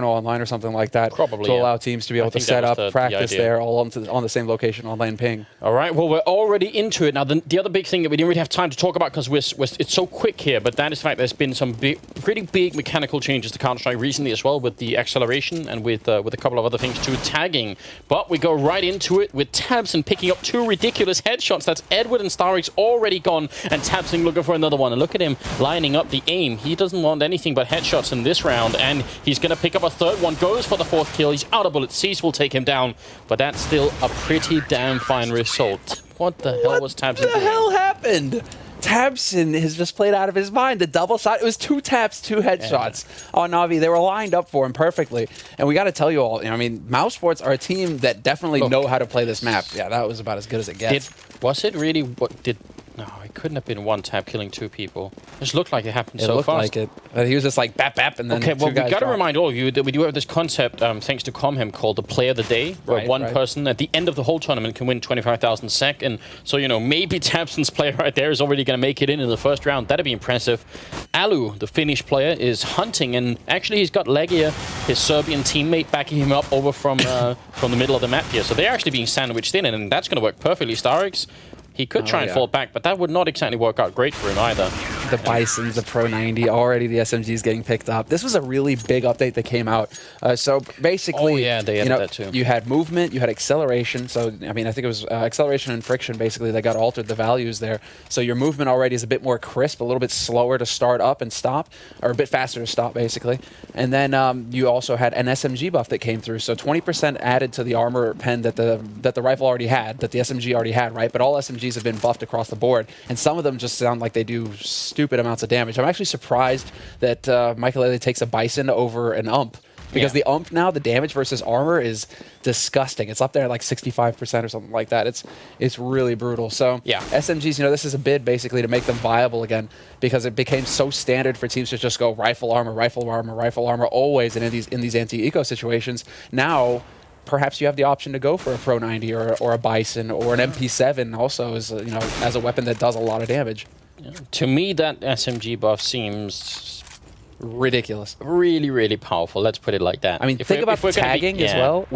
channel online or something like that. Probably, to allow teams to be able to set up, practice there, all on the same location, online ping. All right, well, we're already into it. Now, the other big thing that we didn't really have time to talk about because it's so quick here, but that is the fact there's been some pretty big mechanical changes to Counter-Strike recently as well, with the acceleration and with a couple of other things too, tagging. But we go right into it with tabseN picking up 2 ridiculous headshots. That's Edward and Starix already gone, and tabseN looking for another one. And look at him lining up the aim. He doesn't want anything but headshots in this round, and he's going to pick up a 3rd one. Goes for the 4th kill. He's out of bullets. Cease will take him down, but that's still a pretty damn fine result. What the hell was tabseN doing? What the hell happened? tabseN has just played out of his mind. The double shot, it was 2 taps, 2 headshots on NaVi. They were lined up for him perfectly. And we got to tell you all, I mean, mousesports are a team that definitely know how to play this map. Yeah, that was about as good as it gets. Was it really what did... No, it couldn't have been 1 tap killing 2 people. It just looked like it happened so fast. It looked like it. He was just like bap bap, and then okay, well, we got to remind all of you that we do have this concept, thanks to Comhem, called the Player of the Day, where one person at the end of the whole tournament can win 25,000 SEK. And so, you know, maybe tabseN's player right there is already going to make it in the first round. That'd be impressive. Alu, the Finnish player, is hunting, and actually he's got Legia, his Serbian teammate, backing him up over from the middle of the map here. So they're actually being sandwiched in, and that's going to work perfectly. Starix, he could try and fall back, but that would not exactly work out great for him either. The Bisons, the Pro 90, already the SMGs getting picked up. This was a really big update that came out. So basically, they added that too. You had movement, you had acceleration. So, I mean, I think it was acceleration and friction, basically, that got altered, the values there. So your movement already is a bit more crisp, a little bit slower to start up and stop, or a bit faster to stop, basically. And then you also had an SMG buff that came through. So 20% added to the armor pen that the rifle already had, that the SMG already had, right? But all SMGs have been buffed across the board, and some of them just sound like they do stupid amounts of damage. I'm actually surprised that Michael takes a Bison over an UMP, because the UMP now, the damage versus armor is disgusting. It's up there at like 65% or something like that. It's really brutal. So SMGs, this is a bid basically to make them viable again, because it became so standard for teams to just go rifle armor, rifle armor, rifle armor always, and in these anti-eco situations. Now, perhaps you have the option to go for a Pro 90 or a Bison or an MP7 also as a weapon that does a lot of damage. Yeah. To me, that SMG buff seems ridiculous. Really, really powerful. Let's put it like that. I mean, think about tagging as well,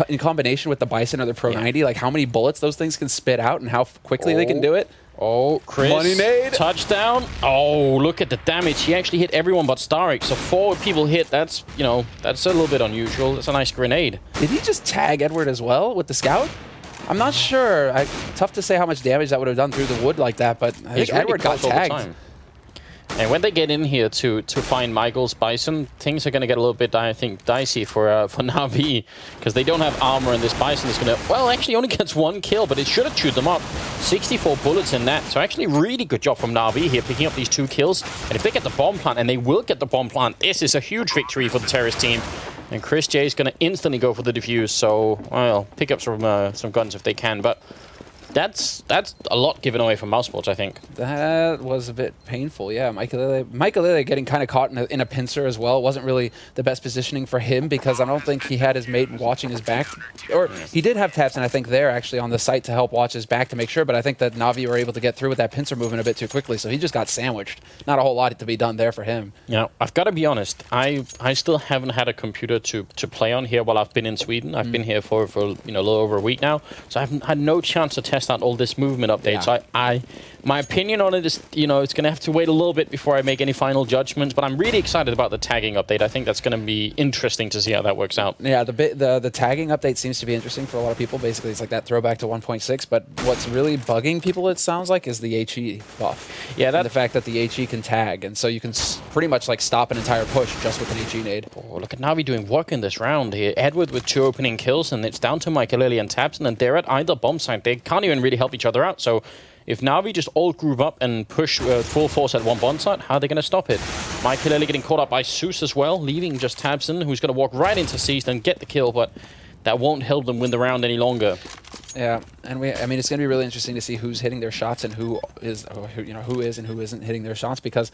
in combination with the Bison or the Pro 90, like how many bullets those things can spit out and how quickly they can do it. Oh, Chris. Money nade. Touchdown. Oh, look at the damage. He actually hit everyone but Starix. So 4 people hit. That's a little bit unusual. That's a nice grenade. Did he just tag Edward as well with the scout? I'm not sure. Tough to say how much damage that would have done through the wood like that, but I think Edward got tagged. And when they get in here to find Michael's Bison, things are going to get a little bit, I think, dicey for NaVi, because they don't have armor, and this Bison is going to, well, actually only gets 1 kill, but it should have chewed them up. 64 bullets in that. So actually really good job from NaVi here, picking up these 2 kills. And if they get the bomb plant, and they will get the bomb plant, this is a huge victory for the terrorist team. And Chris J is going to instantly go for the defuse, so, well, pick up some guns if they can, but that's a lot given away from mousesports, I think. That was a bit painful, yeah. Michael getting kind of caught in a pincer as well. It wasn't really the best positioning for him, because I don't think he had his mate watching his back. Or he did have tabseN, I think, there actually on the site to help watch his back to make sure, but I think that NaVi were able to get through with that pincer movement a bit too quickly, so he just got sandwiched. Not a whole lot to be done there for him. Yeah, I've got to be honest. I still haven't had a computer to play on here while I've been in Sweden. I've been here for a little over a week now, so I haven't had no chance to test out all this movement update. So my opinion on it is, it's going to have to wait a little bit before I make any final judgments, but I'm really excited about the tagging update. I think that's going to be interesting to see how that works out. Yeah, the tagging update seems to be interesting for a lot of people. Basically, it's like that throwback to 1.6, but what's really bugging people, it sounds like, is the HE buff. Yeah, the fact that the HE can tag, and so you can pretty much like stop an entire push just with an HE nade. Oh, look at NaVi doing work in this round here. Edward with 2 opening kills, and it's down to Michael and tabseN, and they're at either bomb site. They can't even really help each other out, so if NaVi just all group up and push full force at one bomb site, how are they going to stop it? Michael getting caught up by Zeus as well, leaving just tabseN, who's going to walk right into Cease and get the kill, but that won't help them win the round any longer. Yeah, and I mean, it's going to be really interesting to see who's hitting their shots and who is and who isn't hitting their shots, because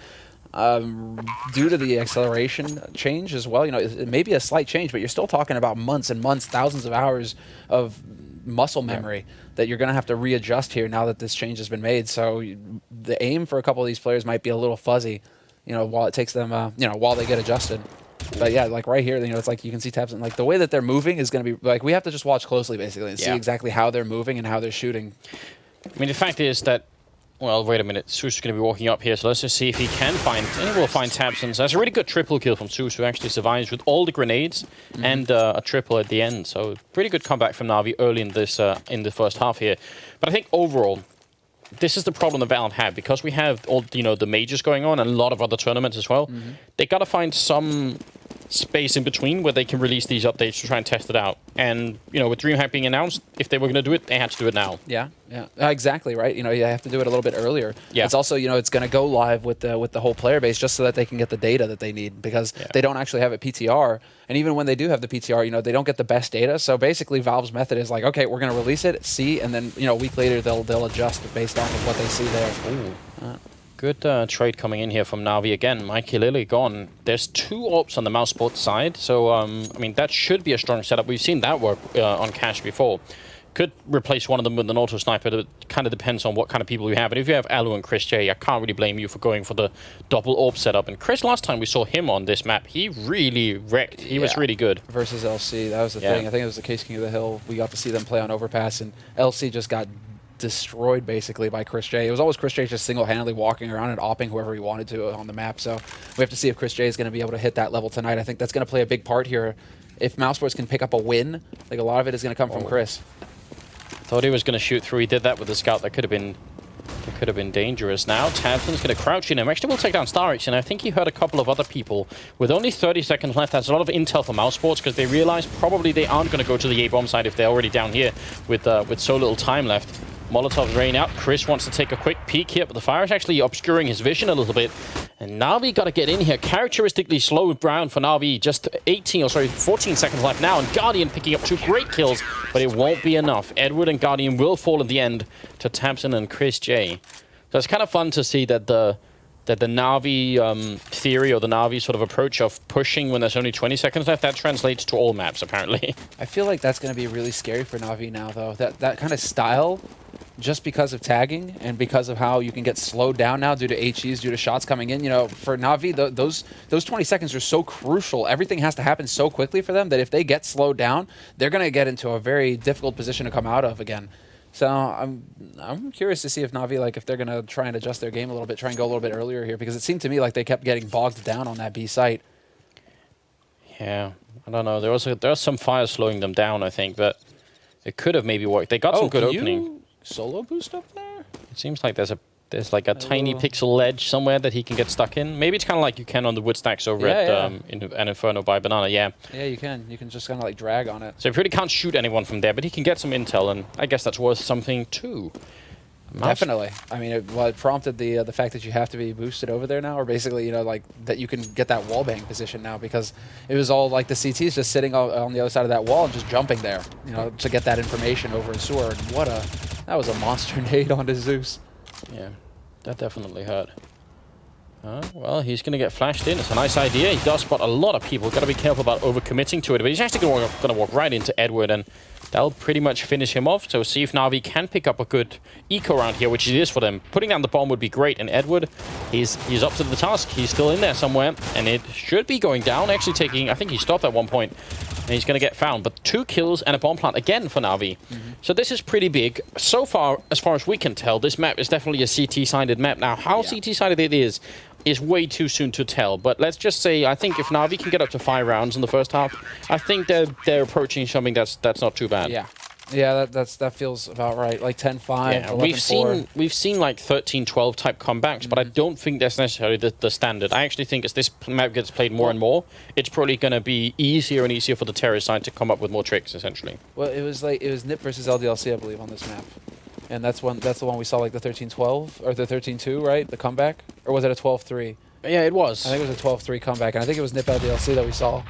due to the acceleration change as well, it may be a slight change, but you're still talking about months and months, thousands of hours of muscle memory that you're going to have to readjust here now that this change has been made. So the aim for a couple of these players might be a little fuzzy, while it takes them, while they get adjusted. But yeah, like right here, you know, it's like you can see Tabson. Like the way that they're moving is going to be like we have to just watch closely basically and see exactly how they're moving and how they're shooting. I mean, the fact is that, well, wait a minute. Zeus is going to be walking up here, so let's just see if he can find, and he will find Tabson. So that's a really good triple kill from Zeus, who actually survives with all the grenades and a triple at the end. So pretty good comeback from NaVi early in this in the first half here. But I think overall, this is the problem that Valve had, because we have all, you know, the majors going on and a lot of other tournaments as well. They got to find some space in between where they can release these updates to try and test it out. And, you know, with DreamHack being announced, if they were going to do it, they had to do it now. Yeah, yeah, exactly, right. You know, you have to do it a little bit earlier. Yeah. It's also, you know, it's going to go live with the whole player base just so that they can get the data that they need, because they don't actually have a PTR. And even when they do have the PTR, you know, they don't get the best data. So basically, Valve's method is like, okay, we're going to release it, see, and then, you know, a week later they'll adjust based off of what they see there. Ooh. Good trade coming in here from NaVi again. Mikey Lily gone. There's 2 AWPs on the mousesports side, so I mean that should be a strong setup. We've seen that work on Cash before. Could replace one of them with an auto sniper. It kind of depends on what kind of people you have. And if you have Alu and Chris J, I can't really blame you for going for the double AWP setup. And Chris, last time we saw him on this map, he really wrecked. He was really good. Versus LC, that was the thing. I think it was the Case King of the Hill. We got to see them play on Overpass, and LC just got destroyed basically by Chris J. It was always Chris J just single-handedly walking around and opping whoever he wanted to on the map. So we have to see if Chris J is going to be able to hit that level tonight. I think that's going to play a big part here. If mousesports can pick up a win, like a lot of it is going to come from Chris. Thought he was going to shoot through. He did that with the scout. That could have been dangerous. Now Tabson's going to crouch in him. Actually, we'll take down Starix, and I think he hurt a couple of other people. With only 30 seconds left, that's a lot of intel for mousesports, because they realize probably they aren't going to go to the A-bomb side if they're already down here with so little time left. Molotov's rain out. Chris wants to take a quick peek here, but the fire is actually obscuring his vision a little bit. And NaVi got to get in here. Characteristically slow round for NaVi. Just 14 seconds left now. And Guardian picking up 2 great kills, but it won't be enough. Edward and Guardian will fall in the end to Tabson and Chris J. So it's kind of fun to see that the NaVi theory, or the NaVi sort of approach of pushing when there's only 20 seconds left, that translates to all maps, apparently. I feel like that's going to be really scary for NaVi now, though. That kind of style, just because of tagging and because of how you can get slowed down now due to HEs, due to shots coming in. You know, for NaVi, those 20 seconds are so crucial. Everything has to happen so quickly for them that if they get slowed down, they're going to get into a very difficult position to come out of again. So I'm curious to see if NaVi, like, if they're going to try and adjust their game a little bit, try and go a little bit earlier here, because it seemed to me like they kept getting bogged down on that B site. Yeah, I don't know. There was some fire slowing them down, I think, but it could have maybe worked. They got some good opening. You solo boost up there? It seems like there's like a tiny pixel ledge somewhere that he can get stuck in. Maybe it's kind of like you can on the wood stacks over at in an Inferno by Banana. Yeah. Yeah, you can. You can just kind of like drag on it. So he really can't shoot anyone from there, but he can get some intel, and I guess that's worth something too. Definitely. I mean, it prompted the fact that you have to be boosted over there now, or basically, you know, like that you can get that wallbang position now, because it was all like the CTs just sitting on the other side of that wall and just jumping there, you know, to get that information over a sewer. And that was a monster nade onto Zeus. Yeah, that definitely hurt. Well, he's going to get flashed in. It's a nice idea. He does spot a lot of people. Got to be careful about overcommitting to it. But he's actually going to walk right into Edward, and that'll pretty much finish him off. So see if NaVi can pick up a good eco round here, which it is for them. Putting down the bomb would be great. And Edward, he's up to the task. He's still in there somewhere, and it should be going down. Actually taking, I think he stopped at one point, and he's going to get found. But 2 kills and a bomb plant again for NaVi. So this is pretty big. So far as we can tell, this map is definitely a CT-sided map. Now, how CT-sided it is way too soon to tell. But let's just say, I think if NaVi can get up to 5 rounds in the first half, I think they're approaching something that's not too bad. Yeah. Yeah, that feels about right. Like 10-5, yeah, 11-4. we've seen like 13-12 type comebacks, but I don't think that's necessarily the standard. I actually think as this map gets played more and more, it's probably going to be easier and easier for the terrorist side to come up with more tricks, essentially. Well, it was NIP versus LDLC, I believe, on this map. And that's the one we saw, like the 13-12 or the 13-2, right? The comeback, or was it a 12-3? Yeah, it was. I think it was a 12-3 comeback, and I think it was NIP LDLC that we saw.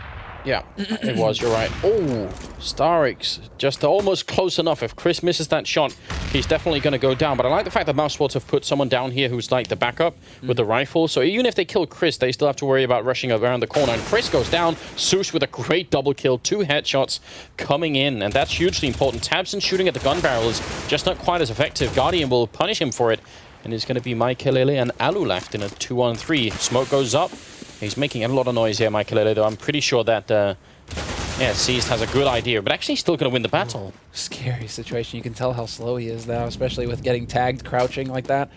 Yeah, it was. You're right. Oh, Starix just almost close enough. If Chris misses that shot, he's definitely going to go down. But I like the fact that mousesports have put someone down here who's like the backup with the rifle. So even if they kill Chris, they still have to worry about rushing around the corner. And Chris goes down. Zeus with a great double kill. 2 headshots coming in, and that's hugely important. Tabson shooting at the gun barrel is just not quite as effective. Guardian will punish him for it. And it's going to be Mike Kelele and Alu left in a 2-on-3. Smoke goes up. He's making a lot of noise here, Michael, though. I'm pretty sure that, yeah, Seized has a good idea, but actually he's still going to win the battle. Scary situation. You can tell how slow he is now, especially with getting tagged, crouching like that.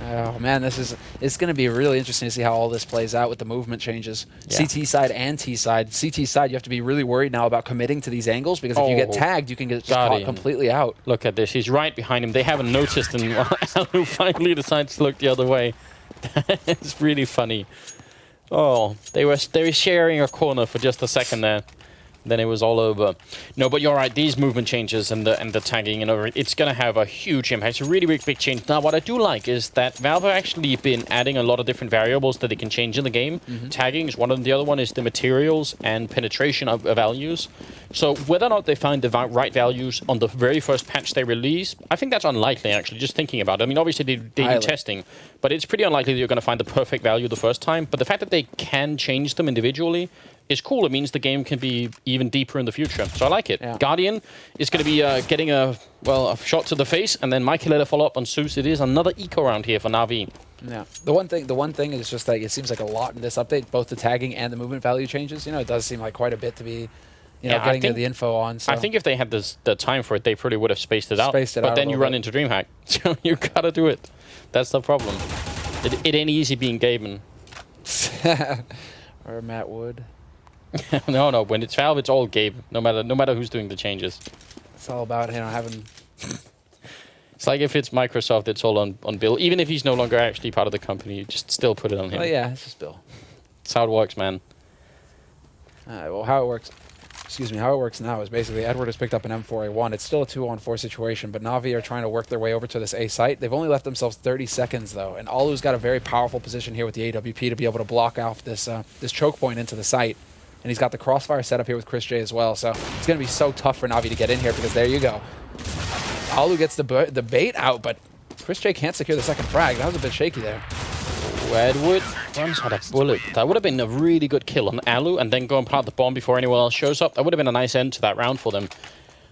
Oh man, it's going to be really interesting to see how all this plays out with the movement changes. Yeah. CT side and T side. CT side, you have to be really worried now about committing to these angles, because if you get tagged, you can get just caught completely out. Look at this. He's right behind him. They haven't noticed, and Alu finally decides to look the other way. It's really funny. Oh, they were sharing a corner for just a second there. Then it was all over. No, but you're right. These movement changes and the tagging and over, it's going to have a huge impact. It's a really, really big change. Now, what I do like is that Valve have actually been adding a lot of different variables that they can change in the game. Tagging is one of them. The other one is the materials and penetration of values. So whether or not they find the right values on the very first patch they release, I think that's unlikely, actually, just thinking about it. I mean, obviously, they do testing, but it's pretty unlikely that you're going to find the perfect value the first time. But the fact that they can change them individually is cool. It means the game can be even deeper in the future. So I like it. Yeah. Guardian is going to be getting a shot to the face, and then Michael follow up on Zeus. It is another eco round here for NaVi. Yeah. The one thing is just that it seems like a lot in this update, both the tagging and the movement value changes. You know, it does seem like quite a bit to be, getting the info on. So. I think if they had the time for it, they probably would have spaced it out. But then you run into DreamHack. So you gotta do it. That's the problem. It ain't easy being Gaben. Or Matt Wood. No. When it's Valve, it's all Gabe. No matter who's doing the changes. It's all about having. It's like if it's Microsoft, it's all on Bill. Even if he's no longer actually part of the company, you just still put it on him. Oh yeah, it's just Bill. That's how it works, man. Well, how it works now is basically Edward has picked up an M4A1. It's still a 2-on-4 situation, but NaVi are trying to work their way over to this A site. They've only left themselves 30 seconds, though, and Alu's got a very powerful position here with the AWP to be able to block off this choke point into the site. And he's got the crossfire set up here with Chris J as well, so it's going to be so tough for NaVi to get in here, because there you go. Alu gets the bait out, but Chris J can't secure the second frag. That was a bit shaky there. Edward runs out of bullet. That would have been a really good kill on Alu, and then go and plant the bomb before anyone else shows up. That would have been a nice end to that round for them.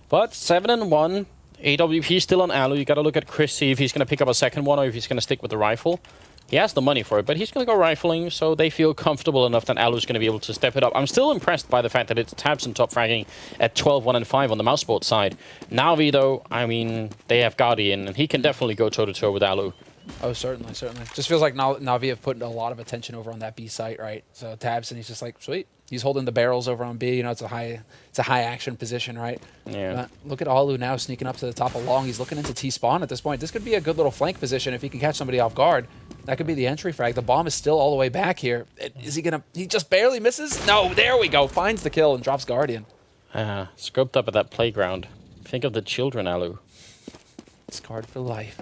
But 7-1, AWP still on Alu. You got to look at Chris, see if he's going to pick up a second one or if he's going to stick with the rifle. He has the money for it, but he's going to go rifling, so they feel comfortable enough that Alu's going to be able to step it up. I'm still impressed by the fact that it's Tabson top fragging at 12, 1, and 5 on the mousesports side. NaVi, though, I mean, they have Guardian, and he can definitely go toe-to-toe with Alu. Oh, certainly. Just feels like NaVi have put a lot of attention over on that B site, right? So Tabson, he's just like, sweet. He's holding the barrels over on B. You know, it's a high action position, right? Yeah. Look at Alu now sneaking up to the top of long. He's looking into T-spawn at this point. This could be a good little flank position if he can catch somebody off guard. That could be the entry frag. The bomb is still all the way back here. Is he gonna? He just barely misses. No, there we go. Finds the kill and drops Guardian. Scoped up at that playground. Think of the children, Alu. Scarred for life.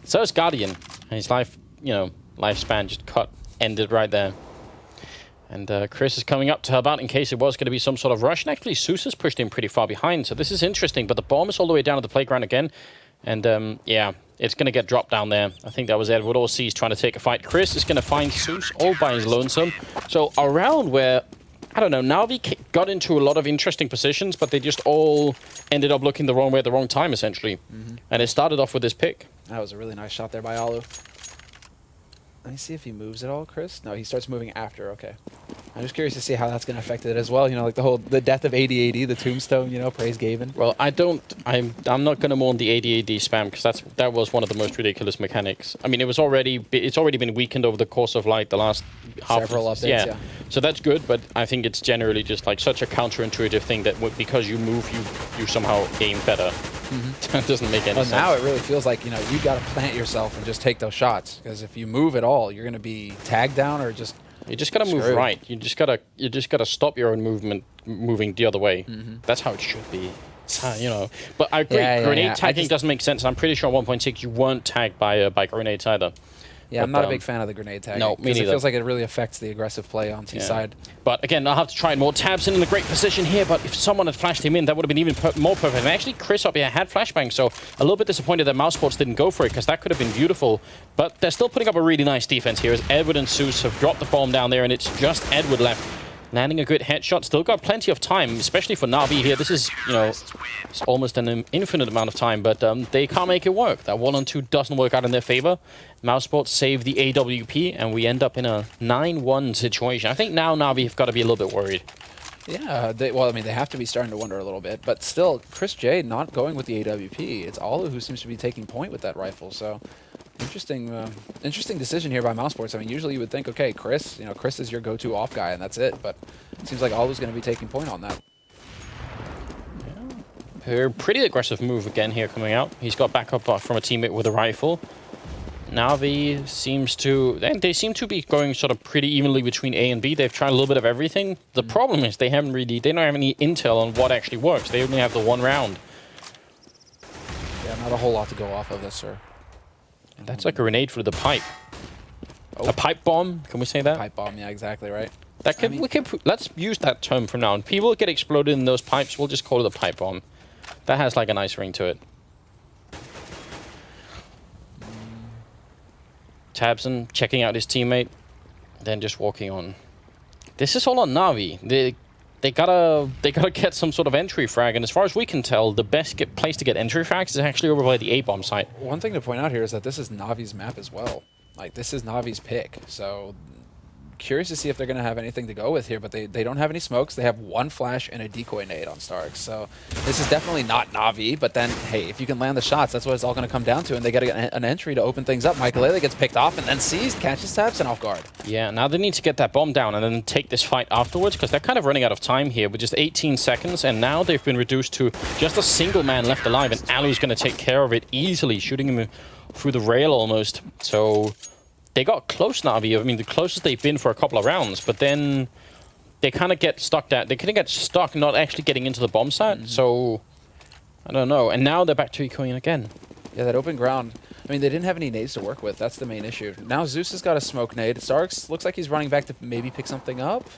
So is Guardian. And his lifespan just ended right there. And Chris is coming up to help out in case it was going to be some sort of rush. And actually, Zeus has pushed him pretty far behind. So this is interesting. But the bomb is all the way down at the playground again. And yeah, it's going to get dropped down there. I think that was Edward or C's trying to take a fight. Chris is going to find Zeus all by his lonesome. So a round where, I don't know, NaVi got into a lot of interesting positions, but they just all ended up looking the wrong way at the wrong time, essentially. And it started off with this pick. That was a really nice shot there by Alu. Let me see if he moves at all, Chris. No, he starts moving after. Okay. I'm just curious to see how that's going to affect it as well. You know, like the death of AD, the tombstone, you know, praise Gaben. Well, I'm not going to mourn the AD spam, because that was one of the most ridiculous mechanics. I mean, it's already been weakened over the course of like the last several updates, yeah. So that's good, but I think it's generally just like such a counterintuitive thing that because you move, you somehow aim better. That doesn't make any sense. Now it really feels like, you know, you got to plant yourself and just take those shots, because if you move at all, you're going to be tagged down or just. You just gotta move right. You just gotta stop your own moving the other way. That's how it should be. You know. But I agree. Grenade tagging doesn't make sense. I'm pretty sure on 1.6 you weren't tagged by grenades either. Yeah, I'm not a big fan of the grenade tag. No, me neither. It feels like it really affects the aggressive play on T side. But again, I'll have to try more. Tabson in a great position here, but if someone had flashed him in, that would have been even more perfect. And actually, Chris up here had flashbang, so a little bit disappointed that mousesports didn't go for it, because that could have been beautiful. But they're still putting up a really nice defense here, as Edward and Zeus have dropped the bomb down there, and it's just Edward left. Landing a good headshot. Still got plenty of time, especially for NaVi here. This is, you know, it's almost an infinite amount of time, but they can't make it work. That 1-on-2 doesn't work out in their favor. mousesports save the AWP, and we end up in a 9-1 situation. I think now NaVi have got to be a little bit worried. Yeah, well, I mean, they have to be starting to wonder a little bit, but still, Chris J not going with the AWP. It's Alu who seems to be taking point with that rifle, so interesting decision here by mousesports. I mean, usually you would think, okay, Chris, you know, Chris is your go-to off guy, and that's it, but it seems like Alu's going to be taking point on that. Yeah. Pretty aggressive move again here coming out. He's got backup from a teammate with a rifle. NaVi seems to... They seem to be going sort of pretty evenly between A and B. They've tried a little bit of everything. The problem is they don't have any intel on what actually works. They only have the one round. Yeah, not a whole lot to go off of this, sir. That's a grenade through the pipe. Oh. A pipe bomb? Can we say that? Pipe bomb, yeah, exactly right. That could, let's use that term from now on. People get exploded in those pipes, we'll just call it a pipe bomb. That has like a nice ring to it. Tabson checking out his teammate, then just walking on. This is all on NaVi. They gotta get some sort of entry frag, and as far as we can tell, the best place to get entry frags is actually over by the A-bomb site. One thing to point out here is that this is NaVi's map as well. Like, this is NaVi's pick, so curious to see if they're going to have anything to go with here, but they don't have any smokes. They have one flash and a decoy nade on Starks, so this is definitely not NaVi, but then, hey, if you can land the shots, that's what it's all going to come down to, and they got to get an entry to open things up. Michael gets picked off and then sees, catches Tabson off guard. Yeah, now they need to get that bomb down and then take this fight afterwards, because they're kind of running out of time here with just 18 seconds, and now they've been reduced to just a single man left alive, and Alu's going to take care of it easily, shooting him through the rail almost. So they got close, NaVi. I mean, the closest they've been for a couple of rounds, but then they kind of get stuck down. They kind of get stuck not actually getting into the bomb site, so I don't know. And now they're back to ecoing again. Yeah, that open ground. I mean, they didn't have any nades to work with. That's the main issue. Now Zeus has got a smoke nade. Starks looks like he's running back to maybe pick something up.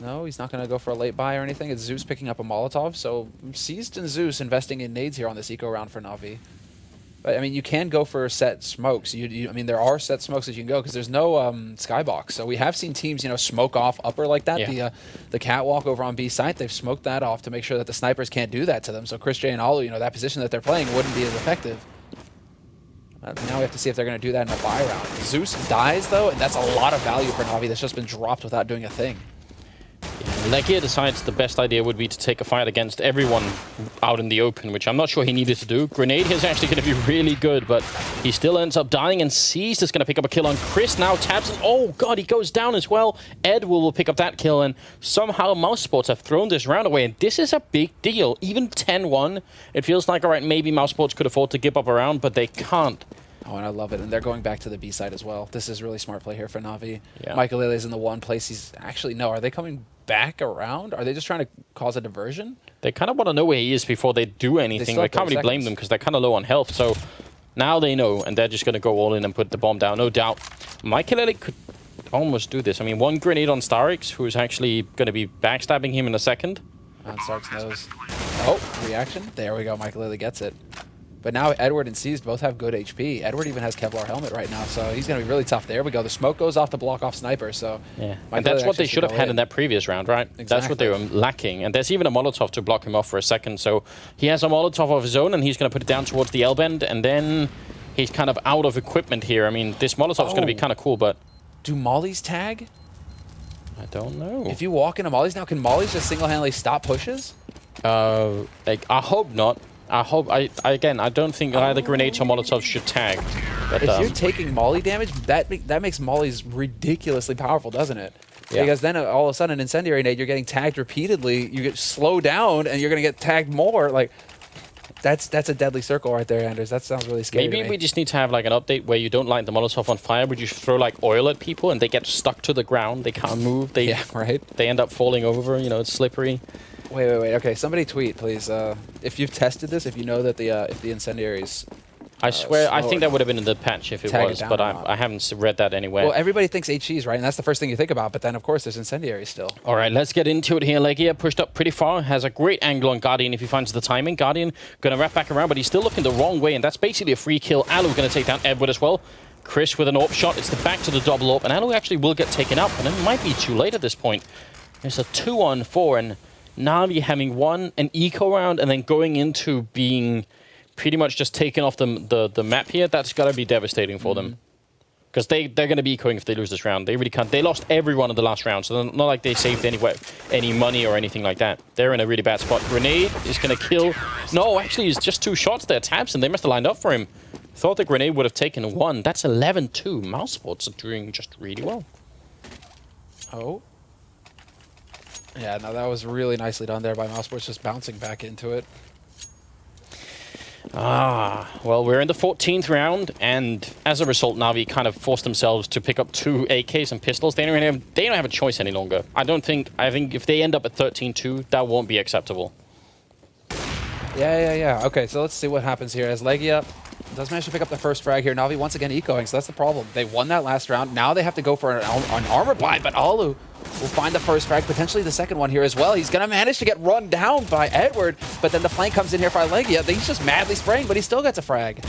No, he's not going to go for a late buy or anything. It's Zeus picking up a Molotov. So Seized and Zeus investing in nades here on this eco round for NaVi. I mean, you can go for set smokes. I mean, there are set smokes that you can go because there's no skybox. So we have seen teams, you know, smoke off upper like that. Yeah. The catwalk over on B site, they've smoked that off to make sure that the snipers can't do that to them. So Chris J and Alu, you know, that position that they're playing wouldn't be as effective. Now we have to see if they're going to do that in a buy round. Zeus dies, though, and that's a lot of value for NaVi that's just been dropped without doing a thing. Legia decides the best idea would be to take a fight against everyone out in the open, which I'm not sure he needed to do. Grenade is actually going to be really good, but he still ends up dying, and Seized is going to pick up a kill on Chris. Now Tabson, oh god, he goes down as well. Ed will pick up that kill, and somehow mousesports have thrown this round away, and this is a big deal. Even 10-1, it feels like, all right, maybe mousesports could afford to give up a round, but they can't. Oh, and I love it. And they're going back to the B side as well. This is really smart play here for NaVi. Yeah. Michael is in the one place. He's actually, no, are they coming back around? Are they just trying to cause a diversion? They kind of want to know where he is before they do anything. They can't really blame them because they're kind of low on health. So now they know, and they're just going to go all in and put the bomb down, no doubt. Michael could almost do this. I mean, one grenade on Starix, who's actually going to be backstabbing him in a second. On Stark's nose. Oh, reaction. There we go. Michael gets it. But now Edward and Seized both have good HP. Edward even has Kevlar helmet right now, so he's going to be really tough. There we go. The smoke goes off to block off Sniper, so... Yeah, and that's what they should have had in that previous round, right? Exactly. That's what they were lacking. And there's even a Molotov to block him off for a second, so he has a Molotov of his own, and he's going to put it down towards the L-bend, and then he's kind of out of equipment here. I mean, this Molotov's going to be kind of cool, but... Do Mollies tag? I don't know. If you walk into Mollies now, can Mollies just single-handedly stop pushes? Like, I hope not. I hope, again, I don't think either grenades or Molotovs should tag. But, if you're taking Molly damage, that makes Mollies ridiculously powerful, doesn't it? Yeah. Because then all of a sudden, an incendiary nade, you're getting tagged repeatedly, you get slowed down, and you're going to get tagged more. Like, that's a deadly circle right there, Anders. That sounds really scary. Maybe we just need to have like an update where you don't light the Molotov on fire, but you throw like oil at people, and they get stuck to the ground. They can't move. Yeah, right. They end up falling over. You know, it's slippery. Wait. Okay, somebody tweet, please. If you've tested this, if you know that if the incendiaries... I swear, I think that would have been in the patch if it was, but I haven't read that anywhere. Well, everybody thinks HEs, right? And that's the first thing you think about, but then, of course, there's incendiaries still. All right, let's get into it here. Legia pushed up pretty far, has a great angle on Guardian if he finds the timing. Guardian going to wrap back around, but he's still looking the wrong way, and that's basically a free kill. Alu going to take down Edward as well. Chris with an AWP shot. It's the back to the double AWP, and Alu actually will get taken up, and it might be too late at this point. There's a 2-on-4, and NaVi having won an eco round and then going into being pretty much just taken off the map here, that's got to be devastating for them. Because they're going to be ecoing if they lose this round. They really can't. They lost everyone in the last round, so not like they saved any money or anything like that. They're in a really bad spot. Grenade is going to kill. No, actually, it's just 2 shots there. Tabson, they must have lined up for him. Thought the grenade would have taken 1. That's 11-2. mousesports are doing just really well. Oh. Yeah, no, that was really nicely done there by mousesports, just bouncing back into it. Well, we're in the 14th round, and as a result, NaVi kind of forced themselves to pick up 2 AKs and pistols. They don't have a choice any longer. I think if they end up at 13-2, that won't be acceptable. Yeah. Okay, so let's see what happens here. As Legia does manage to pick up the first frag here, NaVi once again ecoing, so that's the problem. They won that last round. Now they have to go for an armor buy, but Alu will find the first frag, potentially the second one here as well. He's going to manage to get run down by Edward, but then the flank comes in here for Legia. He's just madly spraying, but he still gets a frag.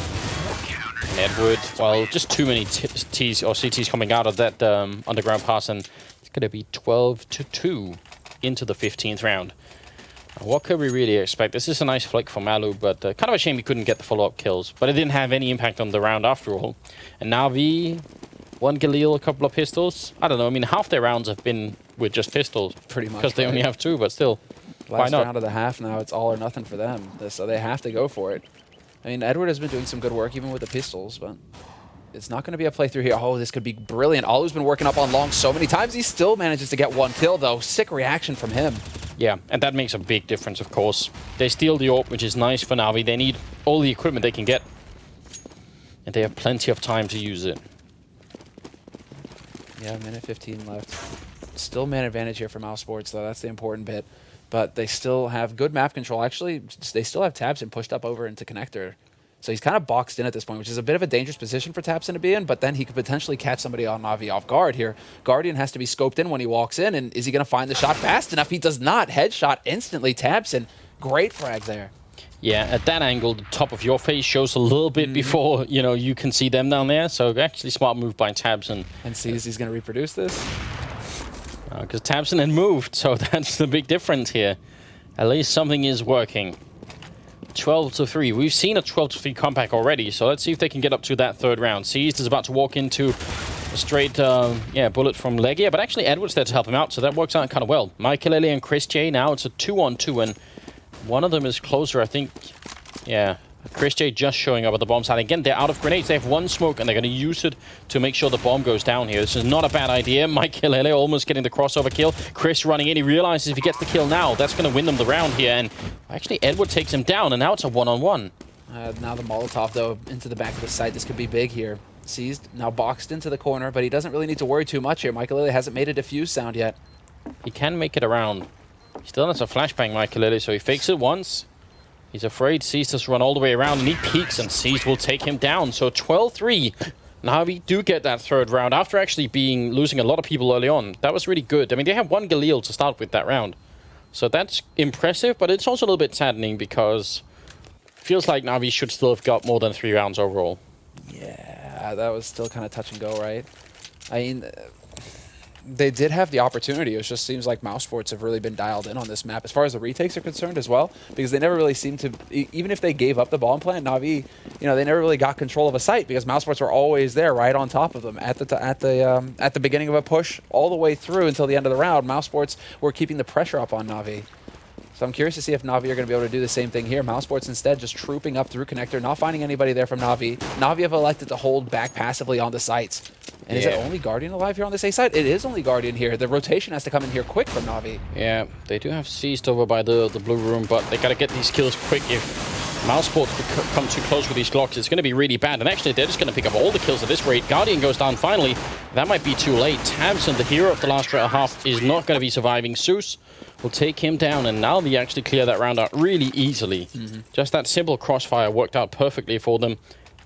Edward, well, just too many T's or CTs coming out of that underground pass, and it's going to be 12-2 into the 15th round. What could we really expect? This is a nice flick from Alu, but kind of a shame he couldn't get the follow-up kills. But it didn't have any impact on the round after all. And NaVi, 1 Galil, a couple of pistols. I don't know. I mean, half their rounds have been with just pistols. Pretty much. Because they only have 2, but still. Last round of the half now, it's all or nothing for them. So they have to go for it. I mean, Edward has been doing some good work, even with the pistols, but it's not going to be a playthrough here. Oh, this could be brilliant. Alu's been working up on long so many times. He still manages to get 1 kill, though. Sick reaction from him. Yeah, and that makes a big difference, of course. They steal the AWP, which is nice for NaVi. They need all the equipment they can get. And they have plenty of time to use it. Yeah, minute 15 left. Still man advantage here for mousesports, though. That's the important bit. But they still have good map control. Actually, they still have Tabson pushed up over into connector. So he's kind of boxed in at this point, which is a bit of a dangerous position for Tabson to be in, but then he could potentially catch somebody on NaVi off guard here. Guardian has to be scoped in when he walks in, and is he going to find the shot fast enough? He does not. Headshot instantly. Tabson, great frag there. Yeah, at that angle, the top of your face shows a little bit before, you can see them down there. So actually smart move by Tabson. And sees he's going to reproduce this. Because Tabson had moved, so that's the big difference here. At least something is working. 12-3. We've seen a 12-3 comeback already, so let's see if they can get up to that 3rd round. Seized is about to walk into a straight bullet from Legia, but actually Edward's there to help him out, so that works out kind of well. Michael and Chris J, now it's a 2-on-2, and one of them is closer, I think. Yeah, Chris J just showing up at the bomb side. Again, they're out of grenades. They have 1 smoke, and they're going to use it to make sure the bomb goes down here. This is not a bad idea. Michael almost getting the crossover kill. Chris running in. He realizes if he gets the kill now, that's going to win them the round here. And actually, Edward takes him down, and now it's a 1-on-1. Now the Molotov, though, into the back of the site. This could be big here. Seized, now boxed into the corner, but he doesn't really need to worry too much here. Michael hasn't made a defuse sound yet. He can make it around. He still has a flashbang, Michael, so he fakes it once. He's afraid Seized to run all the way around, and he peeks, and Seized will take him down. So 12-3. NaVi do get that 3rd round after actually losing a lot of people early on. That was really good. I mean, they have 1 Galil to start with that round. So that's impressive, but it's also a little bit saddening because it feels like NaVi should still have got more than 3 rounds overall. Yeah, that was still kind of touch and go, right? I mean, they did have the opportunity. It just seems like mousesports have really been dialed in on this map as far as the retakes are concerned as well, because they never really seemed to, even if they gave up the bomb plant, NaVi, they never really got control of a site because mousesports were always there, right on top of them at the beginning of a push all the way through until the end of the round. Mousesports were keeping the pressure up on NaVi. So I'm curious to see if NaVi are going to be able to do the same thing here. mousesports instead just trooping up through connector, not finding anybody there from NaVi. NaVi have elected to hold back passively on the sites. And is it only Guardian alive here on this A side? It is only Guardian here. The rotation has to come in here quick from NaVi. Yeah, they do have Seized over by the blue room, but they got to get these kills quick. If mousesports come too close with these Glocks, it's going to be really bad. And actually, they're just going to pick up all the kills at this rate. Guardian goes down finally. That might be too late. Tabson, the hero of the last half, is not going to be surviving. Zeus will take him down, and now they actually clear that round out really easily. Just that simple crossfire worked out perfectly for them.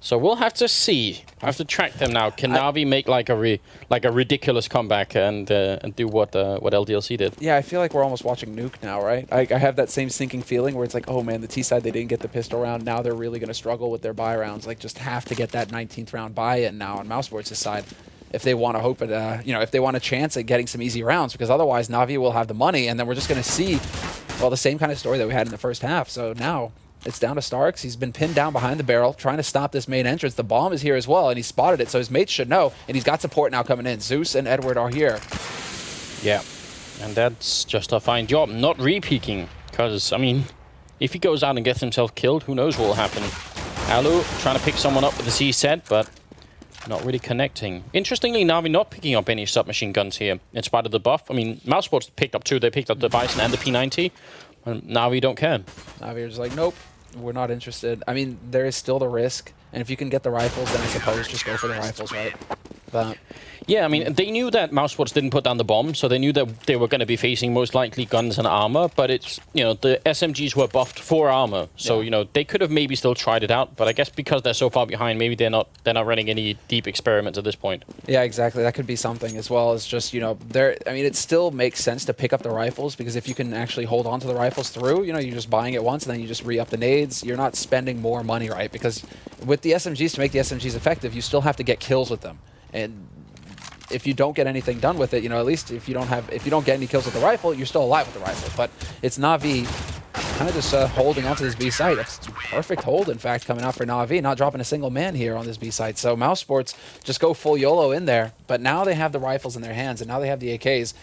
So we'll have to see. I have to track them now. Can NaVi make like a ridiculous comeback and do what LDLC did? Yeah, I feel like we're almost watching Nuke now, right? I have that same sinking feeling where it's like, oh man, the T side, they didn't get the pistol round. Now they're really going to struggle with their buy rounds. Like, just have to get that 19th round buy-in now on mousesports' side. if they want to hope at, you know, if they want a chance at getting some easy rounds, because otherwise Navi will have the money, and then we're just going to see, well, the same kind of story that we had in the first half. So now it's down to Starks. He's been pinned down behind the barrel, trying to stop this main entrance. The bomb is here as well, and he spotted it, so his mates should know, and he's got support now coming in. Zeus and Edward are here. Yeah, and that's just a fine job. Not re-peeking, because, I mean, if he goes out and gets himself killed, who knows what will happen. Alu trying to pick someone up with the Z set, but not really connecting. Interestingly, Navi not picking up any submachine guns here, in spite of the buff. I mean, mousesports picked up 2. They picked up the Bison and the P90. And Navi don't care. Navi are just like, nope, we're not interested. I mean, there is still the risk, and if you can get the rifles, then I suppose just go for the rifles, right? But yeah, I mean, they knew that mousesports didn't put down the bomb, so they knew that they were going to be facing most likely guns and armor, but it's, you know, the SMGs were buffed for armor, so, you know, they could have maybe still tried it out, but I guess because they're so far behind, maybe they're not running any deep experiments at this point. yeah, exactly. That could be something, as well as just, you know, I mean, it still makes sense to pick up the rifles, because if you can actually hold on to the rifles through, you know, you're just buying it once, and then you just re-up the nades. You're not spending more money, right? Because with the SMGs, to make the SMGs effective, you still have to get kills with them. And if you don't get anything done with it, you know, at least if you don't get any kills with the rifle, you're still alive with the rifle. But it's Navi kind of just holding onto this B site. It's a perfect hold, in fact, coming out for Navi, not dropping a single man here on this B site. So mousesports just go full YOLO in there, but now they have the rifles in their hands, and now they have the AKs.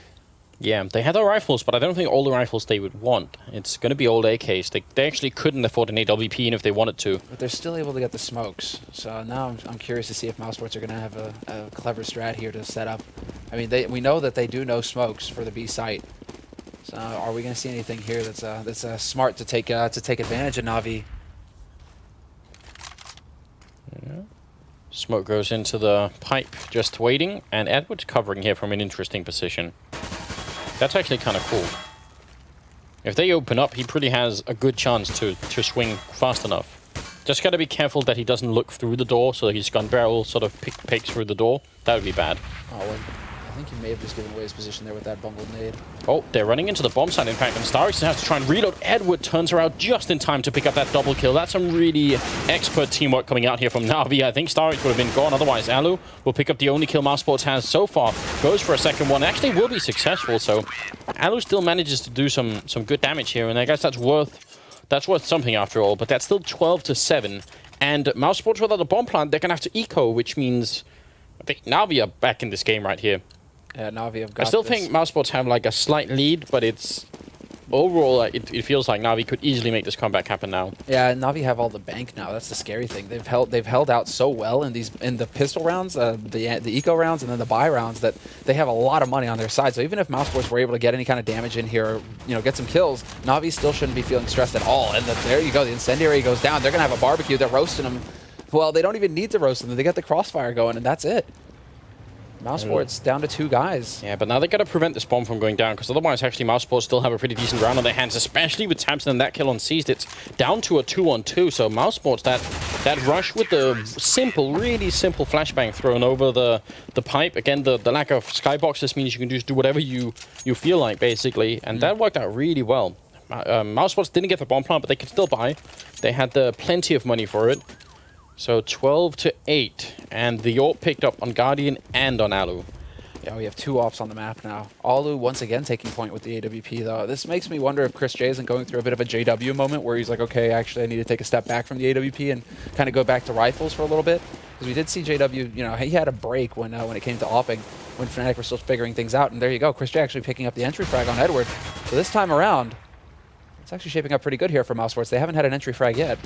Yeah, they had the rifles, but I don't think all the rifles they would want. It's going to be old AKs. They actually couldn't afford an AWP even if they wanted to. But they're still able to get the smokes. So now I'm curious to see if mousesports are going to have a clever strat here to set up. I mean, we know that they do know smokes for the B site. So are we going to see anything here that's smart to take advantage of Navi? Yeah. Smoke goes into the pipe, just waiting, and Edward's covering here from an interesting position. That's actually kind of cool. If they open up, he pretty has a good chance to swing fast enough. Just gotta be careful that he doesn't look through the door, so his gun barrel sort of picks through the door. That would be bad. Oh, well, I think he may have just given away his position there with that bungled nade. Oh, they're running into the bomb site, in fact, and Starks has to try and reload. Edward turns around just in time to pick up that double kill. That's some really expert teamwork coming out here from Navi. I think Starks would have been gone, otherwise Alu will pick up the only kill mousesports has so far. Goes for a second one, actually will be successful, so Alu still manages to do some good damage here, and I guess that's worth something after all, but that's still 12-7. And mousesports without a bomb plant, they're going to have to eco, which means I think Navi are back in this game right here. Yeah, Navi have got I still this. think mousesports have like a slight lead, but it's overall it feels like Navi could easily make this comeback happen now. Yeah, Navi have all the bank now. That's the scary thing. They've held out so well in the pistol rounds, the eco rounds, and then the buy rounds, that they have a lot of money on their side. So even if mousesports were able to get any kind of damage in here, or, you know, get some kills, Navi still shouldn't be feeling stressed at all. And there you go, the incendiary goes down. They're gonna have a barbecue. They're roasting them. Well, they don't even need to roast them. They got the crossfire going, and that's it. Mousesports down to 2 guys. Yeah, but now they got to prevent this bomb from going down, because otherwise actually mousesports still have a pretty decent round on their hands, especially with Tamsin and that kill on Seized. It's down to a 2-on-2, so mousesports, that rush with the really simple flashbang thrown over the pipe. Again, the lack of skyboxes means you can just do whatever you feel like, basically, and that worked out really well. Mousesports didn't get the bomb plant, but they could still buy. They had plenty of money for it. So 12-8, and the AWP picked up on Guardian and on Alu. Yeah, we have 2 ops on the map now. Alu once again taking point with the AWP, though. This makes me wonder if Chris J isn't going through a bit of a JW moment, where he's like, okay, actually I need to take a step back from the AWP and kind of go back to rifles for a little bit. Because we did see JW, you know, he had a break when it came to opping, when Fnatic were still figuring things out. And there you go, Chris J actually picking up the entry frag on Edward. So this time around, it's actually shaping up pretty good here for mousesports. They haven't had an entry frag yet.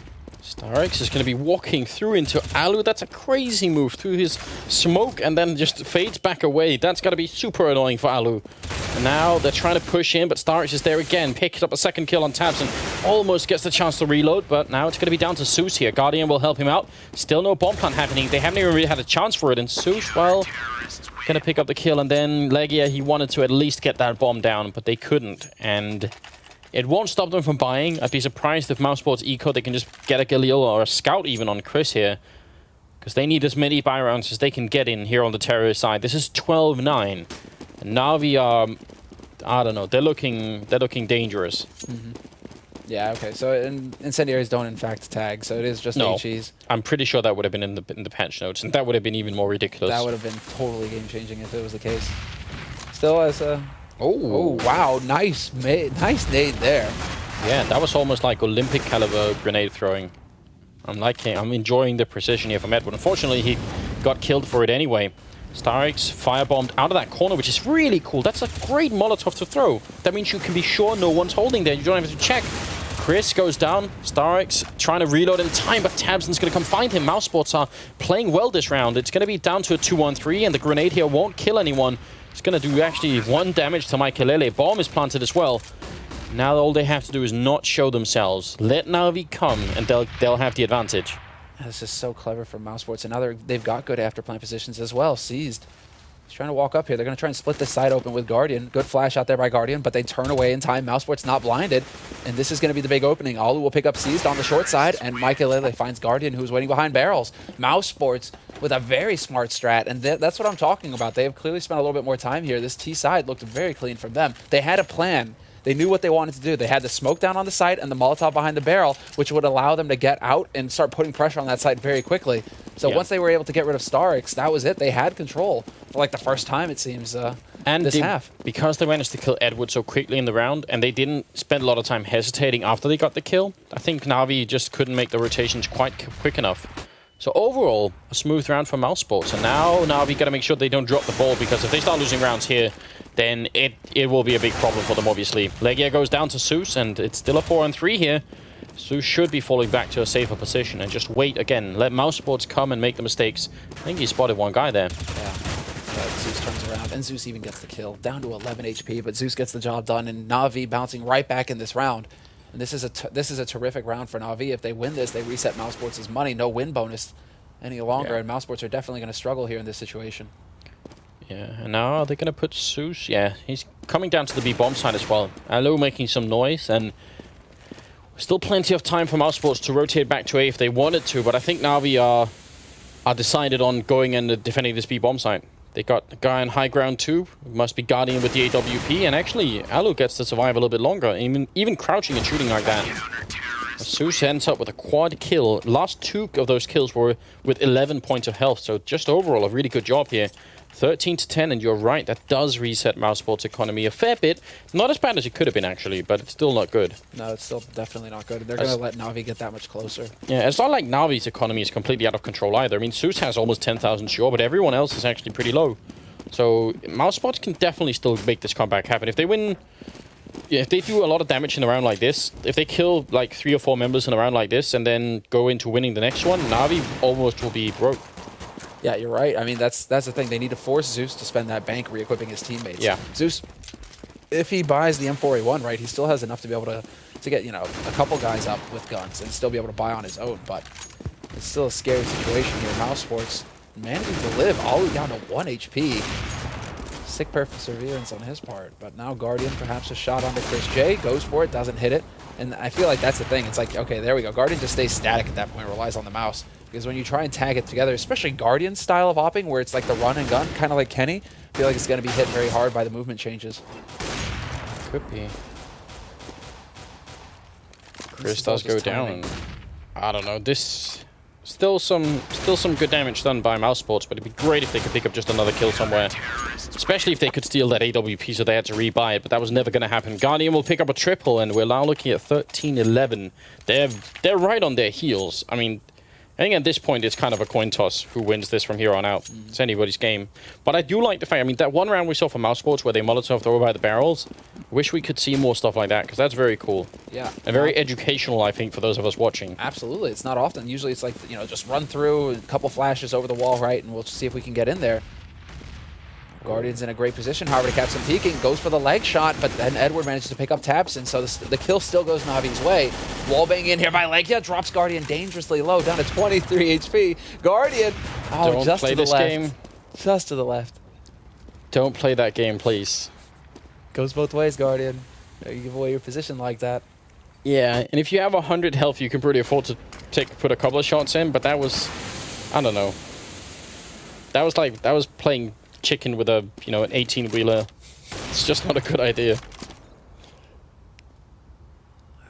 Starx is going to be walking through into Alu. That's a crazy move through his smoke and then just fades back away. That's got to be super annoying for Alu. And now they're trying to push in, but Starx is there again. Picks up a second kill on Tabs and almost gets the chance to reload, but now it's going to be down to Zeus here. Guardian will help him out. Still no bomb plant happening. They haven't even really had a chance for it. And Zeus, well, going to pick up the kill. And then Legia, he wanted to at least get that bomb down, but they couldn't. And it won't stop them from buying. I'd be surprised if mousesports eco, they can just get a Galil or a Scout even on Chris here. Because they need as many buy rounds as they can get in here on the terrorist side. This is 12-9. And Navi are, I don't know, they're looking dangerous. Mm-hmm. Yeah, okay. So incendiaries don't in fact tag, so it is just No. HEs. I'm pretty sure that would have been in the patch notes, and that would have been even more ridiculous. That would have been totally game-changing if it was the case. Still as a... Oh. Oh, wow. Nice nade there. Yeah, that was almost like Olympic caliber grenade throwing. I'm enjoying the precision here from Edward. Unfortunately, he got killed for it anyway. Starix firebombed out of that corner, which is really cool. That's a great Molotov to throw. That means you can be sure no one's holding there. You don't have to check. Chris goes down. Starix trying to reload in time, but Tabson's going to come find him. mousesports are playing well this round. It's going to be down to a 2-1-3, and the grenade here won't kill anyone. It's going to do actually 1 damage to Maikelele. Bomb is planted as well. Now all they have to do is not show themselves. Let NaVi come, and they'll have the advantage. This is so clever from mousesports. And now they've got good after-plant positions as well. Seized. He's trying to walk up here. They're going to try and split this side open with Guardian. Good flash out there by Guardian, but they turn away in time. mousesports not blinded. And this is going to be the big opening. Alu will pick up Seized on the short side, and Maikelele finds Guardian, who's waiting behind barrels. mousesports with a very smart strat, and that's what I'm talking about. They have clearly spent a little bit more time here. This T side looked very clean from them. They had a plan. They knew what they wanted to do. They had the smoke down on the side and the Molotov behind the barrel, which would allow them to get out and start putting pressure on that side very quickly. So once they were able to get rid of Starix, that was it. They had control for like the first time, it seems, this half. Because they managed to kill Edward so quickly in the round, and they didn't spend a lot of time hesitating after they got the kill, I think NaVi just couldn't make the rotations quite quick enough. So overall, a smooth round for mousesports. And now NaVi got to make sure they don't drop the ball, because if they start losing rounds here, then it will be a big problem for them, obviously. Legia goes down to Zeus, and it's still a 4-on-3 here. Zeus should be falling back to a safer position and just wait again. Let mousesports come and make the mistakes. I think he spotted one guy there. Yeah. Zeus turns around, and Zeus even gets the kill. Down to 11 HP, but Zeus gets the job done, and NaVi bouncing right back in this round. And this is a terrific round for NaVi. If they win this, they reset mousesports' money. No win bonus any longer, and mousesports are definitely going to struggle here in this situation. Yeah, and now are they going to put Zeus? Yeah, he's coming down to the B-bomb side as well. Alo making some noise, and still plenty of time for mousesports to rotate back to A if they wanted to, but I think NaVi are decided on going and defending this B-bomb side. They got a guy on high ground too, must be guarding with the AWP, and actually Alo gets to survive a little bit longer, even crouching and shooting like that. Zeus ends up with a quad kill. Last 2 of those kills were with 11 points of health, so just overall a really good job here. 13-10, and you're right, that does reset mousesports' economy a fair bit. Not as bad as it could have been, actually, but it's still not good. No, it's still definitely not good. They're going to let NaVi get that much closer. Yeah, it's not like NaVi's economy is completely out of control either. I mean, Zeus has almost 10,000, sure, but everyone else is actually pretty low. So mousesports can definitely still make this comeback happen. If they win... Yeah, if they do a lot of damage in a round like this, if they kill like 3 or 4 members in a round like this and then go into winning the next one, NaVi almost will be broke. Yeah, you're right. I mean, that's the thing. They need to force Zeus to spend that bank re-equipping his teammates. Yeah. Zeus, if he buys the M4A1, right, he still has enough to be able to get, you know, a couple guys up with guns and still be able to buy on his own, but it's still a scary situation here. mousesports managing to live all the way down to 1 HP. Sick perseverance on his part, but now Guardian perhaps a shot onto Chris J, goes for it, doesn't hit it, and I feel like that's the thing. It's like, okay, there we go. Guardian just stays static at that point, relies on the mouse, because when you try and tag it together, especially Guardian's style of hopping, where it's like the run and gun, kind of like Kenny, I feel like it's going to be hit very hard by the movement changes. Could be. Chris does go down. I don't know. This still some good damage done by mousesports, but it'd be great if they could pick up just another kill somewhere. Especially if they could steal that AWP, so they had to rebuy it, but that was never going to happen. Guardian will pick up a triple, and we're now looking at 13-11. They're right on their heels. I mean, I think at this point it's kind of a coin toss who wins this from here on out. It's anybody's game. But I do like the fact, I mean, that one round we saw from mousesports where they Molotov throw by the barrels, wish we could see more stuff like that, because that's very cool. Yeah. And very educational, I think, for those of us watching. Absolutely. It's not often. Usually it's like, you know, just run through, a couple flashes over the wall, right, and we'll see if we can get in there. Guardian's in a great position. However, to catch him peeking, goes for the leg shot, but then Edward manages to pick up Tabson, so the kill still goes NaVi's way. Wallbang in here by Legia, drops Guardian dangerously low, down to 23 HP. Guardian, oh, Don't just play to the this left. game. Just to the left. Don't play that game, please. Goes both ways, Guardian. You give away your position like that. Yeah, and if you have 100 health, you can pretty afford to put a couple of shots in, but that was, I don't know. That was playing chicken with a, you know, an 18-wheeler. It's just not a good idea.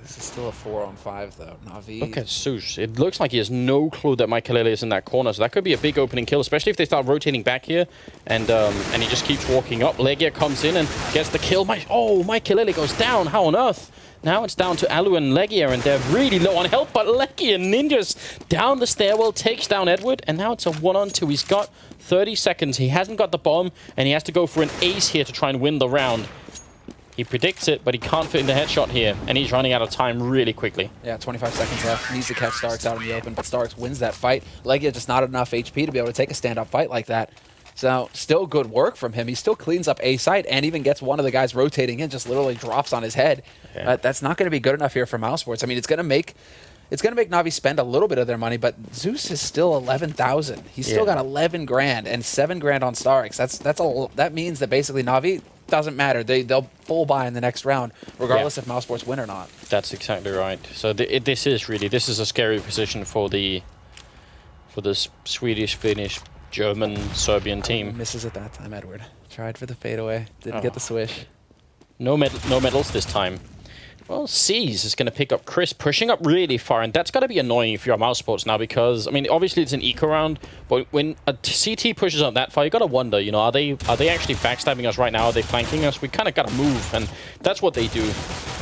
This is still a 4-on-5 though. NaVi. Look at Zeus. It looks like he has no clue that Mikelele is in that corner, so that could be a big opening kill, especially if they start rotating back here, and he just keeps walking up. Legia comes in and gets the kill. Mikelele goes down. How on earth? Now it's down to Alu and Legia, and they're really low on health, but Legia ninjas down the stairwell, takes down Edward, and now it's a 1-on-2. He's got 30 seconds. He hasn't got the bomb, and he has to go for an ace here to try and win the round. He predicts it, but he can't fit in the headshot here, and he's running out of time really quickly. Yeah, 25 seconds left. Needs to catch Starks out in the open, but Starks wins that fight. Legia just not enough HP to be able to take a stand-up fight like that. So, still good work from him. He still cleans up A site and even gets one of the guys rotating in, just literally drops on his head. Yeah. That's not going to be good enough here for mousesports. I mean, it's going to make NaVi spend a little bit of their money, but Zeus is still 11,000. He's still got 11 grand and 7 grand on Starks. That means that basically NaVi doesn't matter. They'll full buy in the next round, regardless if mousesports win or not. That's exactly right. So this is a scary position for the Swedish, Finnish, German, Serbian team. Misses at that time, Edward. Tried for the fadeaway. Didn't get the swish. No medals this time. Well, C's is going to pick up Chris, pushing up really far, and that's got to be annoying if you're mousesports now, because, I mean, obviously it's an eco round, but when a CT pushes up that far, you got to wonder, you know, are they actually backstabbing us right now? Are they flanking us? We kind of got to move, and that's what they do.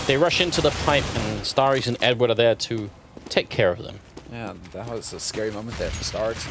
They rush into the pipe, and Starks and Edward are there to take care of them. Yeah, that was a scary moment there for Starks.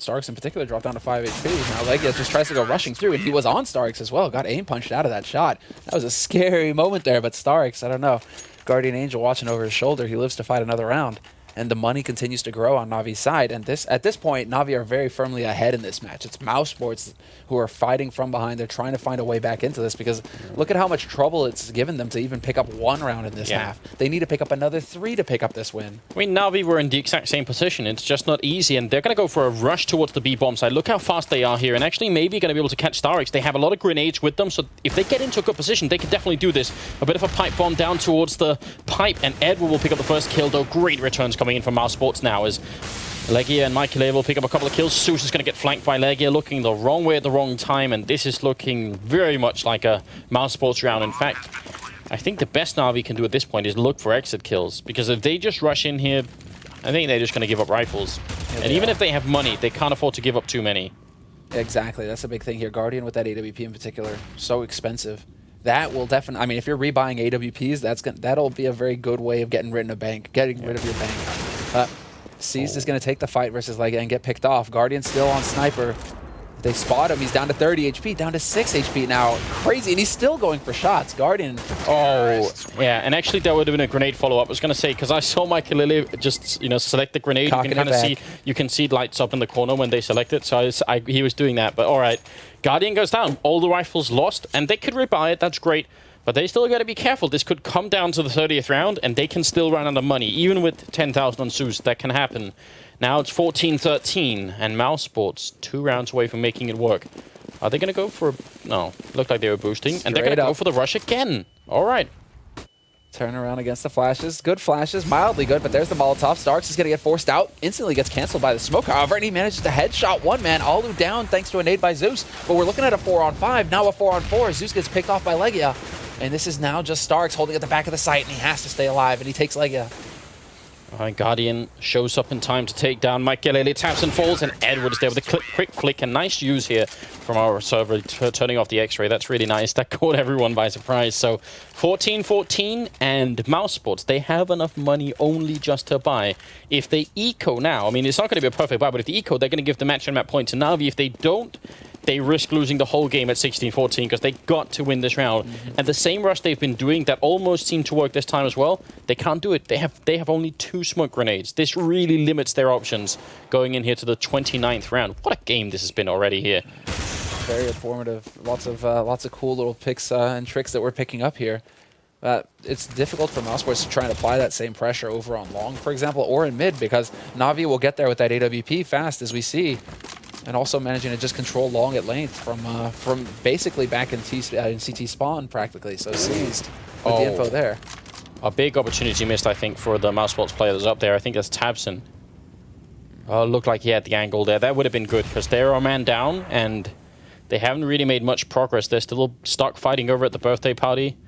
Starks in particular dropped down to 5 HP. Now Legia just tries to go rushing through, and he was on Starks as well. Got aim punched out of that shot. That was a scary moment there, but Starks, I don't know. Guardian Angel watching over his shoulder. He lives to fight another round. And the money continues to grow on Navi's side. And at this point, NaVi are very firmly ahead in this match. It's mousesports who are fighting from behind. They're trying to find a way back into this, because look at how much trouble it's given them to even pick up 1 round in this half. They need to pick up another 3 to pick up this win. I mean, NaVi were in the exact same position. It's just not easy, and they're going to go for a rush towards the B-bomb side. Look how fast they are here, and actually maybe going to be able to catch Starks. They have a lot of grenades with them, so if they get into a good position, they can definitely do this. A bit of a pipe bomb down towards the pipe, and Edward will pick up the first kill, though. Great returns coming in from mousesports now as Legia and Mikelele will pick up a couple of kills. Zeus is going to get flanked by Legia, looking the wrong way at the wrong time, and this is looking very much like a mousesports round. In fact, I think the best NaVi can do at this point is look for exit kills, because if they just rush in here, I think they're just going to give up rifles. Yeah, and even if they have money, they can't afford to give up too many. Exactly, that's the big thing here. Guardian with that AWP in particular, so expensive. That will definitely, I mean, if you're rebuying AWPs, that'll be a very good way of getting rid of your bank. Seized is going to take the fight versus Legia and get picked off. Guardian's still on sniper. They spot him. He's down to 30 HP, down to 6 HP now. Crazy, and he's still going for shots. Guardian. Oh, yeah, and actually that would have been a grenade follow-up. I was going to say, because I saw Mikelele just, you know, select the grenade. You can kind of see, you can see lights up in the corner when they select it. So he was doing that, but all right. Guardian goes down. All the rifles lost, and they could rebuy it. That's great. But they still got to be careful. This could come down to the 30th round, and they can still run out of money. Even with 10,000 on Zeus, that can happen. Now it's 14-13, and mousesports 2 rounds away from making it work. Are they going to go for... No, looked like they were boosting. And they're going to go for the rush again. All right. Turn around against the flashes. Good flashes, mildly good, but there's the Molotov. Starks is going to get forced out. Instantly gets canceled by the smoke, however, and he manages to headshot one man. Alu down thanks to a nade by Zeus. But we're looking at a 4-on-5, now a 4-on-4. Zeus gets picked off by Legia. And this is now just Starks holding at the back of the site, and he has to stay alive, and he takes Legia. All right, Guardian shows up in time to take down Mikelele. Taps and falls, and Edward is there with a quick flick. And nice use here from our server, turning off the X-ray. That's really nice. That caught everyone by surprise. So 14-14, and mousesports, they have enough money only just to buy. If they eco now, I mean, it's not going to be a perfect buy, but if they eco, they're going to give the match and map point to NaVi. If they don't, they risk losing the whole game at 16-14 because they got to win this round. And the same rush they've been doing that almost seemed to work this time as well, they can't do it. They have only 2 smoke grenades. This really limits their options going in here to the 29th round. What a game this has been already here. Very informative. Lots of cool little picks and tricks that we're picking up here. It's difficult for mousesports to try and apply that same pressure over on long, for example, or in mid, because NaVi will get there with that AWP fast, as we see. And also managing to just control long at length from basically back in CT spawn practically. So seized with the info there. A big opportunity missed, I think, for the mousesports player that's up there. I think that's Tabson. Oh, looked like he had the angle there. That would have been good because they're a man down and they haven't really made much progress. They're still stuck fighting over at the birthday party.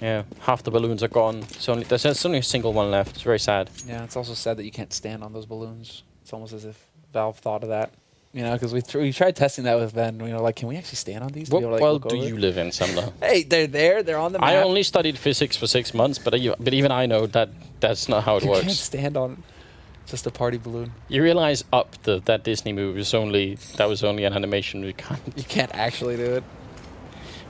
Yeah, half the balloons are gone. There's only a single one left. It's very sad. Yeah, it's also sad that you can't stand on those balloons. It's almost as if Valve thought of that. You know, because we tried testing that with Ben. You know, like, can we actually stand on these? What like, world do you live in, Sumner? Hey, they're there. They're on the map. I only studied physics for 6 months, but even I know that that's not how it works. You can't stand on just a party balloon. You realize that Disney movie was only an animation. You can't actually do it.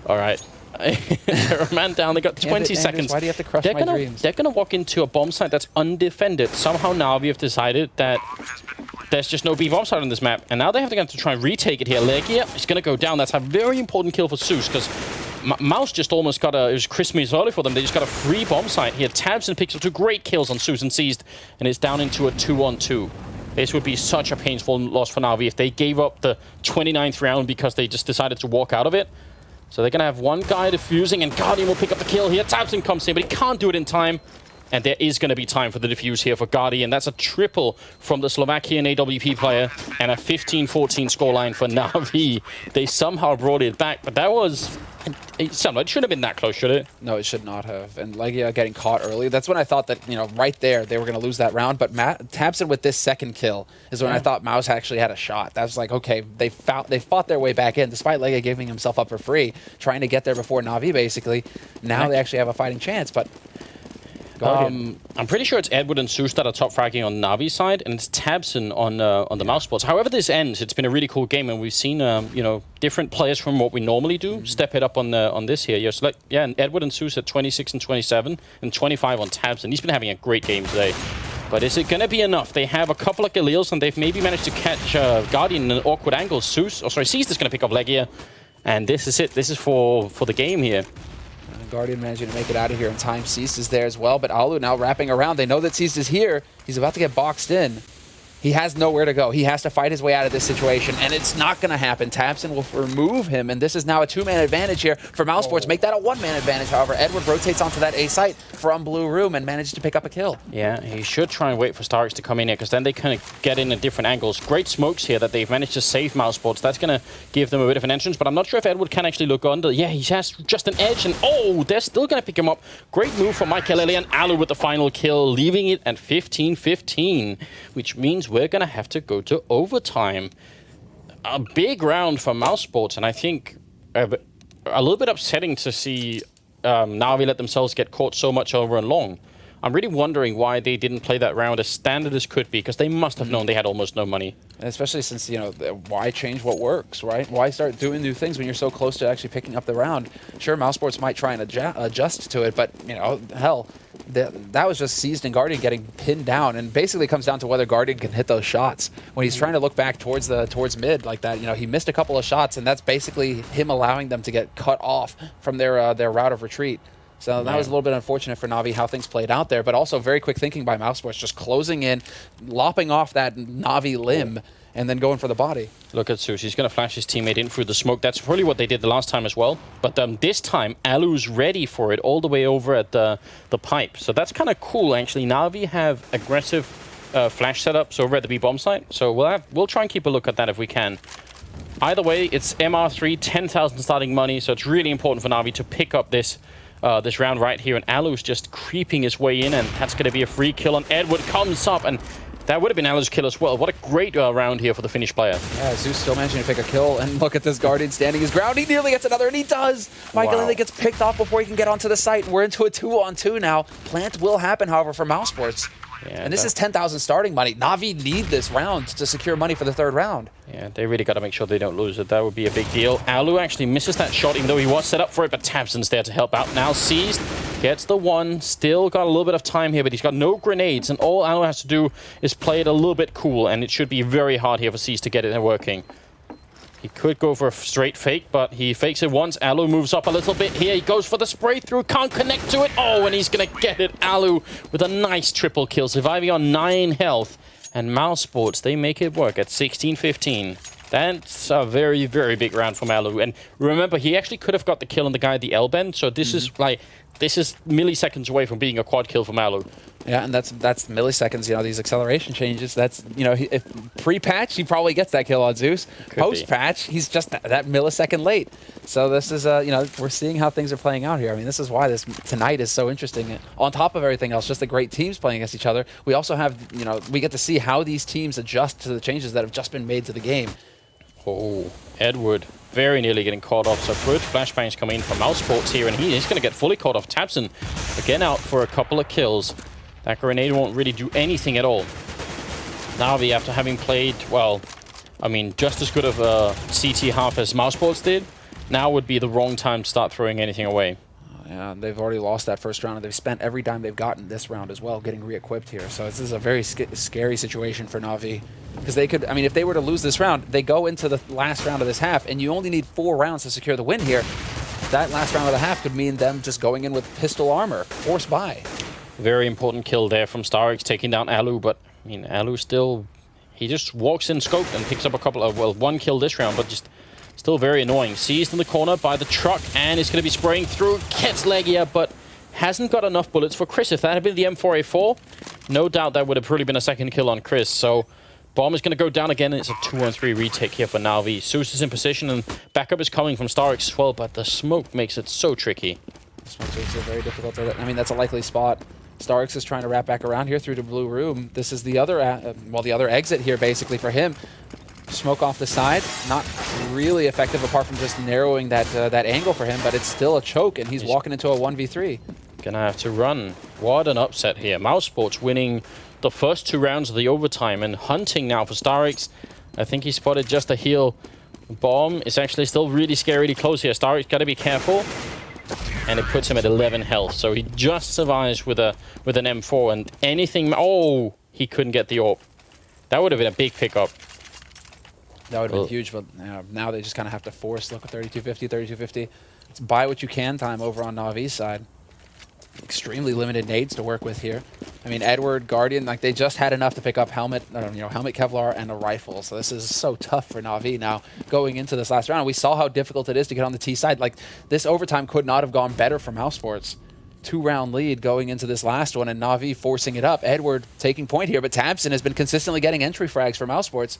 All right. They're a man down. They got 20 seconds. Why do you have to crush my dreams? They're gonna walk into a bomb site that's undefended. Somehow NaVi have decided that there's just no B bomb site on this map, and now they have to try and retake it here. Legia is gonna go down. That's a very important kill for Zeus, because Mouz just almost got it was Christmas early for them. They just got a free bomb site here. Tabson picks up 2 great kills on Zeus and Seized, and it's down into a 2-on-2. This would be such a painful loss for NaVi if they gave up the 29th round because they just decided to walk out of it. So they're going to have one guy defusing, and Guardian will pick up the kill here. Tabson comes in, but he can't do it in time. And there is going to be time for the defuse here for Guardian. That's a triple from the Slovakian AWP player, and a 15-14 scoreline for NaVi. They somehow brought it back, but that was... It shouldn't have been that close, should it? No, it should not have. And Legia getting caught early. That's when I thought that, you know, right there, they were going to lose that round. But Tabson with this second kill is when I thought Mouz actually had a shot. That was like, okay, they fought their way back in, despite Legia giving himself up for free, trying to get there before NaVi, basically. Now they actually have a fighting chance, but... I'm pretty sure it's Edward and Zeus that are top fragging on Navi's side, and it's Tabson on the mousesports. However this ends, it's been a really cool game, and we've seen you know, different players from what we normally do step it up on this here. Yeah, and Edward and Zeus at 26 and 27, and 25 on Tabson. He's been having a great game today. But is it going to be enough? They have a couple of Galils, and they've maybe managed to catch Guardian in an awkward angle. Seized is going to pick up Legia, and this is it. This is for the game here. Guardian managing to make it out of here in time. Seized is there as well, but Alu now wrapping around. They know that Seized is here. He's about to get boxed in. He has nowhere to go. He has to fight his way out of this situation, and it's not going to happen. Tabson will remove him, and this is now a 2-man advantage here for mousesports. Make that a 1-man advantage, however. Edward rotates onto that A site from Blue Room and manages to pick up a kill. Yeah, he should try and wait for Starix to come in here, because then they kind of get in at different angles. Great smokes here that they've managed to save mousesports. That's going to give them a bit of an entrance, but I'm not sure if Edward can actually look under. Yeah, he has just an edge, and oh, they're still going to pick him up. Great move from Michael Ellie, and Alu with the final kill, leaving it at 15-15, which means we're going to have to go to overtime. A big round for mousesports, and I think a little bit upsetting to see NaVi let themselves get caught so much over and long. I'm really wondering why they didn't play that round as standard as could be, because they must have known they had almost no money. And especially since, you know, why change what works, right? Why start doing new things when you're so close to actually picking up the round? Sure, mousesports might try and adjust to it, but, you know, hell, that was just Seized and Guardian getting pinned down, and basically comes down to whether Guardian can hit those shots. When he's trying to look back towards mid like that, you know, he missed a couple of shots, and that's basically him allowing them to get cut off from their route of retreat. So that was a little bit unfortunate for NaVi how things played out there, but also very quick thinking by mousesports, just closing in, lopping off that NaVi limb, and then going for the body. Look at Zeus. He's going to flash his teammate in through the smoke. That's probably what they did the last time as well. But this time, Alu's ready for it all the way over at the pipe. So that's kind of cool, actually. NaVi have aggressive flash setups over at the B-bomb site. So we'll try and keep a look at that if we can. Either way, it's MR3, 10,000 starting money. So it's really important for NaVi to pick up this round right here. And Alu's just creeping his way in, and that's going to be a free kill. And Edward comes up, and that would have been Alu's kill as well. What a great round here for the Finnish player. Yeah, Zeus still managing to pick a kill, and look at this Guardian standing his ground. He nearly gets another, and he does! Michael Lilly gets picked off before he can get onto the site, and we're into a 2-on-2 now. Plant will happen, however, for mousesports. Yeah, and this is 10,000 starting money. NaVi need this round to secure money for the third round. Yeah, they really got to make sure they don't lose it. That would be a big deal. Alu actually misses that shot, even though he was set up for it, but Tabson's there to help out. Now Seized gets the one. Still got a little bit of time here, but he's got no grenades, and all Alu has to do is play it a little bit cool, and it should be very hard here for Seized to get it working. He could go for a straight fake, but he fakes it once. Alu moves up a little bit here. He goes for the spray through. Can't connect to it. Oh, and he's going to get it. Alu with a nice triple kill, surviving on 9 health. And mousesports, they make it work at 16-15. That's a very, very big round from Alu. And remember, he actually could have got the kill on the guy at the L-bend. So this is like, this is milliseconds away from being a quad kill for Alu. Yeah, and that's milliseconds. You know, these acceleration changes. That's, you know, if pre-patch, he probably gets that kill on Zeus. Post-patch, he's just that millisecond late. So this is, you know, we're seeing how things are playing out here. I mean, this is why this tonight is so interesting. On top of everything else, just the great teams playing against each other. We also have, you know, we get to see how these teams adjust to the changes that have just been made to the game. Oh, Edward very nearly getting caught off. So first flashbangs come in from mousesports here, and he's going to get fully caught off. Tabson again out for a couple of kills. That grenade won't really do anything at all. NaVi, after having played, well, I mean, just as good of a CT half as mousesports did, now would be the wrong time to start throwing anything away. Yeah, they've already lost that first round, and they've spent every dime they've gotten this round as well getting re-equipped here. So this is a very scary situation for NaVi. Because they could, I mean, if they were to lose this round, they go into the last round of this half, and you only need 4 rounds to secure the win here. That last round of the half could mean them just going in with pistol armor, forced by. Very important kill there from Starix, taking down Alu, but I mean, Alu still, he just walks in scope and picks up a couple of, well, 1 kill this round, but just still very annoying. Seized in the corner by the truck, and is going to be spraying through, gets Legia, but hasn't got enough bullets for Chris. If that had been the M4A4, no doubt that would have probably been a second kill on Chris. So bomb is going to go down again, and it's a 2-on-3 retake here for NaVi. Zeus is in position, and backup is coming from Starix as well, but the smoke makes it so tricky. Smoke makes it very difficult. I mean, that's a likely spot. Starix is trying to wrap back around here through the blue room. This is the other, well, the other exit here, basically, for him. Smoke off the side, not really effective apart from just narrowing that that angle for him, but it's still a choke, and he's walking into a 1v3. Gonna have to run. What an upset here. mousesports winning the first 2 rounds of the overtime and hunting now for Starix. I think he spotted just a heal. Bomb is actually still really scarily close here. Starix got to be careful. And it puts him at 11 health. So he just survives with an M4, and anything... Oh, he couldn't get the AWP. That would have been a big pickup. That would have been huge, but now they just kind of have to force. Look at 3250, 3250. It's buy what you can time over on NaVi's side. Extremely limited nades to work with here. I mean, Edward, Guardian, like they just had enough to pick up helmet, helmet Kevlar and a rifle. So this is so tough for NaVi now going into this last round. We saw how difficult it is to get on the T side. Like this overtime could not have gone better for mousesports. 2-round lead going into this last one, and NaVi forcing it up. Edward taking point here, but Tabson has been consistently getting entry frags for mousesports.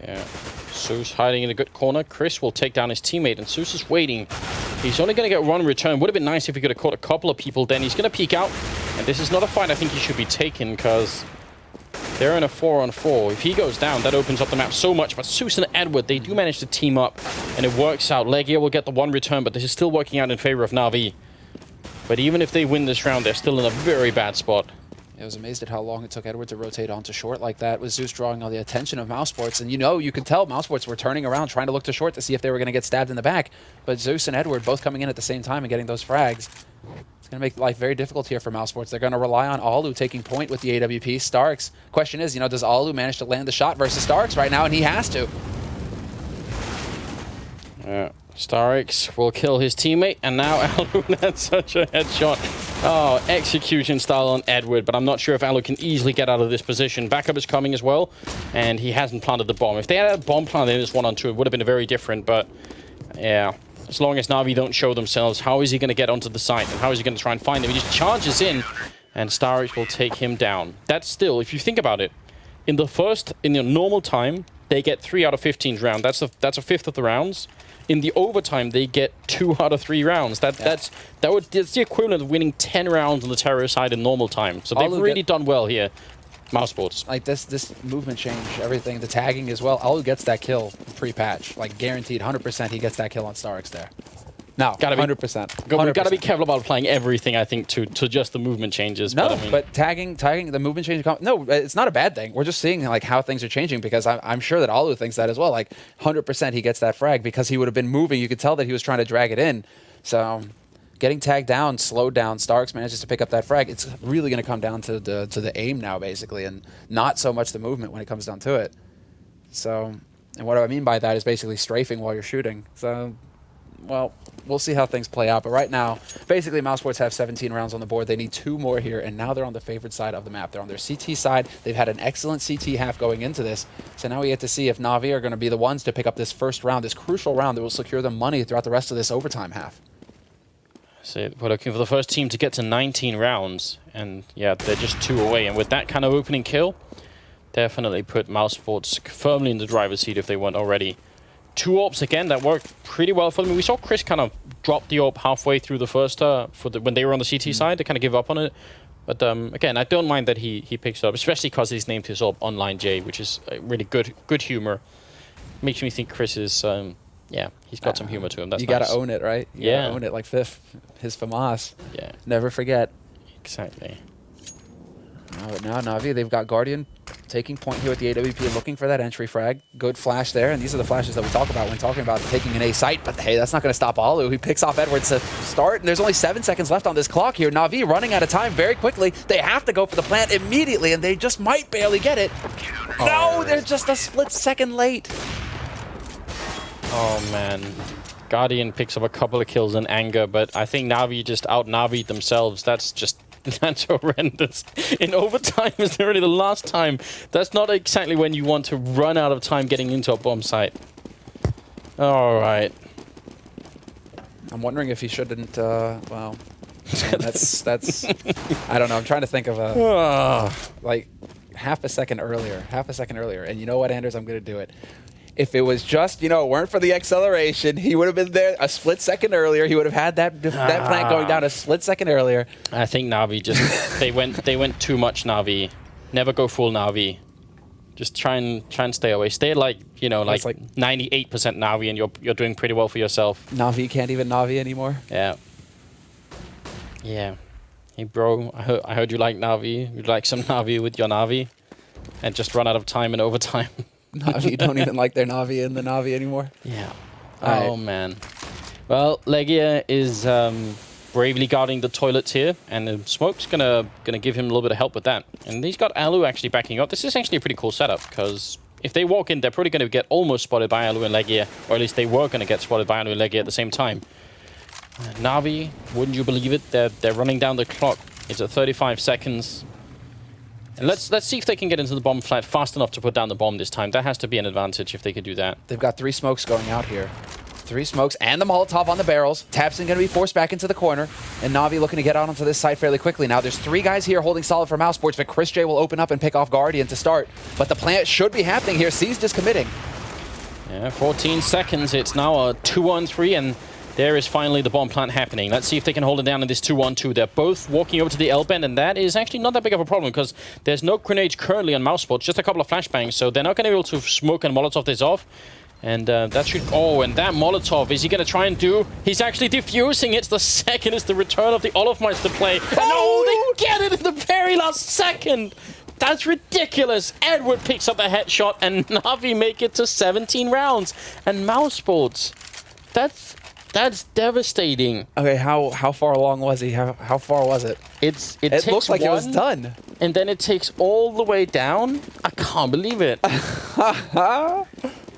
Yeah, Zeus hiding in a good corner. Chris will take down his teammate, and Zeus is waiting. He's only going to get one return. Would have been nice if he could have caught a couple of people. Then he's going to peek out, and this is not a fight I think he should be taking, because they're in a 4-on-4. If he goes down, that opens up the map so much. But Zeus and Edward, they do manage to team up, and it works out. Legia will get the 1 return, but this is still working out in favor of NaVi. But even if they win this round, they're still in a very bad spot. I was amazed at how long it took Edward to rotate onto short like that, with Zeus drawing all the attention of mousesports. And you could tell mousesports were turning around, trying to look to short to see if they were going to get stabbed in the back. But Zeus and Edward both coming in at the same time and getting those frags. It's going to make life very difficult here for mousesports. They're going to rely on Alu taking point with the AWP. Starix, question is, does Alu manage to land the shot versus Starix right now? And he has to. Yeah. Starix will kill his teammate, and now Alu had such a headshot. Oh, execution style on Edward, but I'm not sure if Alu can easily get out of this position. Backup is coming as well, and he hasn't planted the bomb. If they had a bomb planted in this 1-on-2, it would have been very different, but yeah. As long as NaVi don't show themselves, how is he going to get onto the site, and how is he going to try and find them? He just charges in, and Starix will take him down. That's still, if you think about it, in the normal time, they get 3 out of 15 rounds. That's a fifth of the rounds. In the overtime, they get 2 out of 3 rounds. That's the equivalent of winning 10 rounds on the terror side in normal time. So they've really done well here, mousesports. Like this movement change, everything, the tagging as well. Alu gets that kill pre-patch, like guaranteed, 100%. He gets that kill on Starix there. No, 100%. We've got to be careful about playing everything, I think, to just the movement changes. No, but tagging, the movement change. No, it's not a bad thing. We're just seeing like how things are changing, because I'm sure that Alu thinks that as well. Like 100% he gets that frag because he would have been moving. You could tell that he was trying to drag it in. So getting tagged down, slowed down, Starix manages to pick up that frag. It's really going to come down to the aim now, basically, and not so much the movement when it comes down to it. So, and what I mean by that is basically strafing while you're shooting. So, well, we'll see how things play out. But right now, basically, mousesports have 17 rounds on the board. They need 2 more here, and now they're on the favored side of the map. They're on their CT side. They've had an excellent CT half going into this. So now we get to see if NaVi are going to be the ones to pick up this first round, this crucial round that will secure them money throughout the rest of this overtime half. So we're looking for the first team to get to 19 rounds, and yeah, they're just 2 away. And with that kind of opening kill, definitely put mousesports firmly in the driver's seat if they weren't already. 2 AWPs again, that worked pretty well for them. We saw Chris kind of drop the AWP halfway through the first, when they were on the CT side, to kind of give up on it. But again, I don't mind that he picks it up, especially because he's named his AWP Online J, which is really good humor. Makes me think Chris is, yeah, he's got some humor to him. That's you nice. gotta own it, right? You gotta own it like his FAMAS. Yeah. Never forget. Exactly. But now NaVi, they've got Guardian taking point here with the AWP, looking for that entry frag. Good flash there, and these are the flashes that we talk about when talking about taking an A site. But hey, that's not going to stop Alu. He picks off Edwards to start, and there's only 7 seconds left on this clock here. NaVi running out of time very quickly. They have to go for the plant immediately, and they just might barely get it. No, they're just a split second late. Oh, man. Guardian picks up a couple of kills in anger, but I think NaVi just out-NaVi'd themselves. That's horrendous. In overtime is already the last time. That's not exactly when you want to run out of time getting into a bomb site. All right. I'm wondering if he shouldn't, well, man, that's, I don't know. I'm trying to think of like half a second earlier. And you know what, Anders? I'm going to do it. If it was just, you know, it weren't for the acceleration, he would have been there a split second earlier. He would have had that plant going down a split second earlier. I think NaVi just they went too much NaVi. Never go full NaVi. Just try and stay away. Stay like, you know, like 98% NaVi, and you're doing pretty well for yourself. NaVi can't even NaVi anymore. Yeah. Yeah. Hey bro, I heard you like NaVi. You'd like some NaVi with your NaVi, and just run out of time in overtime. NaVi don't even like their NaVi in the NaVi anymore. Yeah. Right. Oh, man. Well, Legia is bravely guarding the toilets here, and the smoke's gonna give him a little bit of help with that. And he's got Alu actually backing up. This is actually a pretty cool setup, because if they walk in, they're probably going to get almost spotted by Alu and Legia, or at least they were going to get spotted by Alu and Legia at the same time. NaVi, wouldn't you believe it? They're running down the clock. It's at 35 seconds. And let's see if they can get into the bomb flat fast enough to put down the bomb this time. That has to be an advantage if they could do that. They've got 3 smokes going out here. 3 smokes and the Molotov on the barrels. Tabson going to be forced back into the corner. And NaVi looking to get out onto this site fairly quickly. Now there's 3 guys here holding solid for mousesports, but Chris J will open up and pick off Guardian to start. But the plant should be happening here. C's just committing. Yeah, 14 seconds. It's now a 2-on-3, and there is finally the bomb plant happening. Let's see if they can hold it down in this 2-on-2. They're both walking over to the L-bend, and that is actually not that big of a problem, because there's no grenades currently on mousesports, just a couple of flashbangs, so they're not going to be able to smoke and Molotov this off. And that should... Oh, and that Molotov, is he going to try and do... He's actually defusing. It's the second. It's the return of the Olofmeister play. And oh, they get it in the very last second. That's ridiculous. Edward picks up a headshot, and NaVi make it to 17 rounds. And mousesports, that's devastating. Okay, how far along was he? How far was it? It looked like it was done. And then it takes all the way down. I can't believe it.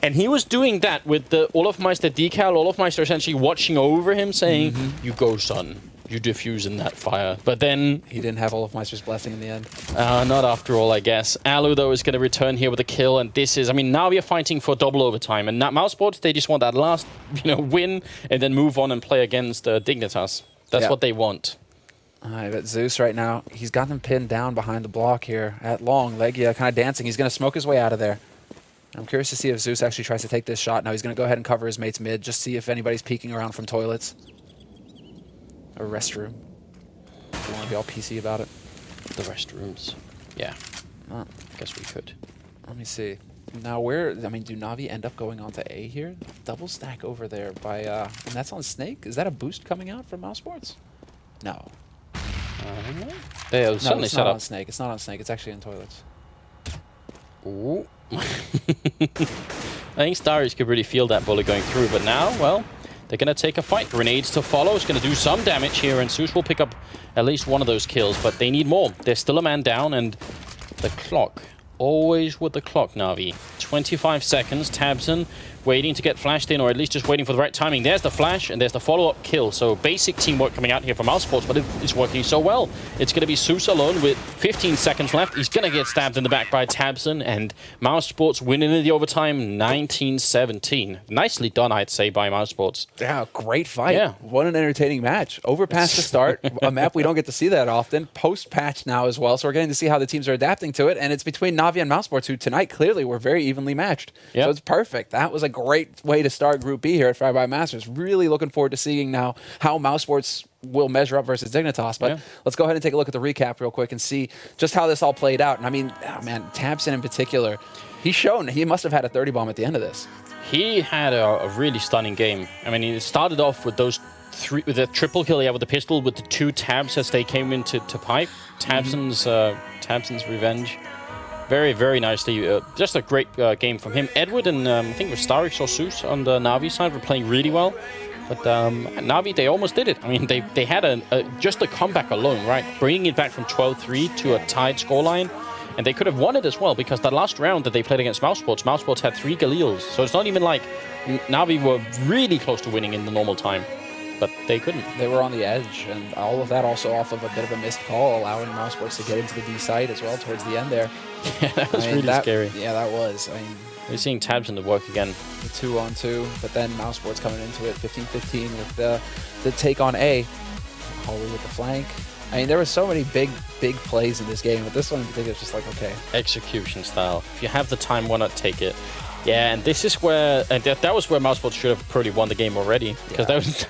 And he was doing that with the Olofmeister decal. Olofmeister essentially watching over him, saying, "You go, son. You defuse in that fire." But then... He didn't have Olofmeister's blessing in the end. Not after all, I guess. Alu, though, is going to return here with a kill, and this is... I mean, now we are fighting for double overtime, and mousesports, they just want that last, win, and then move on and play against Dignitas. That's what they want. All right, but Zeus right now, he's got them pinned down behind the block here at long. Legia kind of dancing. He's going to smoke his way out of there. I'm curious to see if Zeus actually tries to take this shot. Now he's going to go ahead and cover his mate's mid, just see if anybody's peeking around from toilets. A restroom. If you want to be all PC about it. The restrooms. Yeah. Oh. Guess we could. Let me see. Now where, I mean, do NaVi end up going on to A here? Double stack over there by, and that's on Snake? Is that a boost coming out from mousesports? No. They'll certainly it's set not up. on Snake. It's not on Snake. It's actually in toilets. Ooh. I think Starries could really feel that bullet going through, but now, well, they're going to take a fight. Grenades to follow. It's going to do some damage here, and Zeus will pick up at least one of those kills, but they need more. There's still a man down, and the clock. Always with the clock, NaVi. 25 seconds. Tabson waiting to get flashed in, or at least just waiting for the right timing. There's the flash, and there's the follow-up kill. So basic teamwork coming out here from mousesports, but it's working so well. It's going to be Zeus alone with 15 seconds left. He's going to get stabbed in the back by Tabson, and mousesports winning in the overtime, 19-17. Nicely done, I'd say, by mousesports. Yeah, great fight. Yeah. What an entertaining match. Overpass to start, a map we don't get to see that often. Post-patch now as well, so we're getting to see how the teams are adapting to it, and it's between NaVi and mousesports, who tonight clearly were very evenly matched. Yep. So it's perfect. That was a great way to start Group B here at Fragbite Masters. Really looking forward to seeing now how mousesports will measure up versus Dignitas. But let's go ahead and take a look at the recap real quick and see just how this all played out. And I mean, oh man, Tabson in particular, he's shown he must have had a 30 bomb at the end of this. He had a really stunning game. I mean, he started off with those three, with the triple kill, with the pistol, with the 2 tabs as they came into pipe. Tabson's revenge. Very, very nicely. Just a great game from him. Edward and I think it was Starix or Zeus on the NaVi side were playing really well. But NaVi, they almost did it. I mean, they had just a comeback alone, right? Bringing it back from 12-3 to a tied scoreline. And they could have won it as well, because that last round that they played against mousesports had 3 Galeals. So it's not even like NaVi were really close to winning in the normal time. But they couldn't. They were on the edge, and all of that also off of a bit of a missed call, allowing mousesports to get into the B site as well towards the end there. Yeah, that was really scary. Yeah, that was. I mean, we're seeing tabs in the work again. The 2-on-2, but then mousesports coming into it, 15-15 with the take on A. Holly with the flank. I mean, there were so many big plays in this game, but this one in particular is just like, okay. Execution style. If you have the time, why not take it? Yeah, and this is where, and that was where mousesports should have probably won the game already, because that was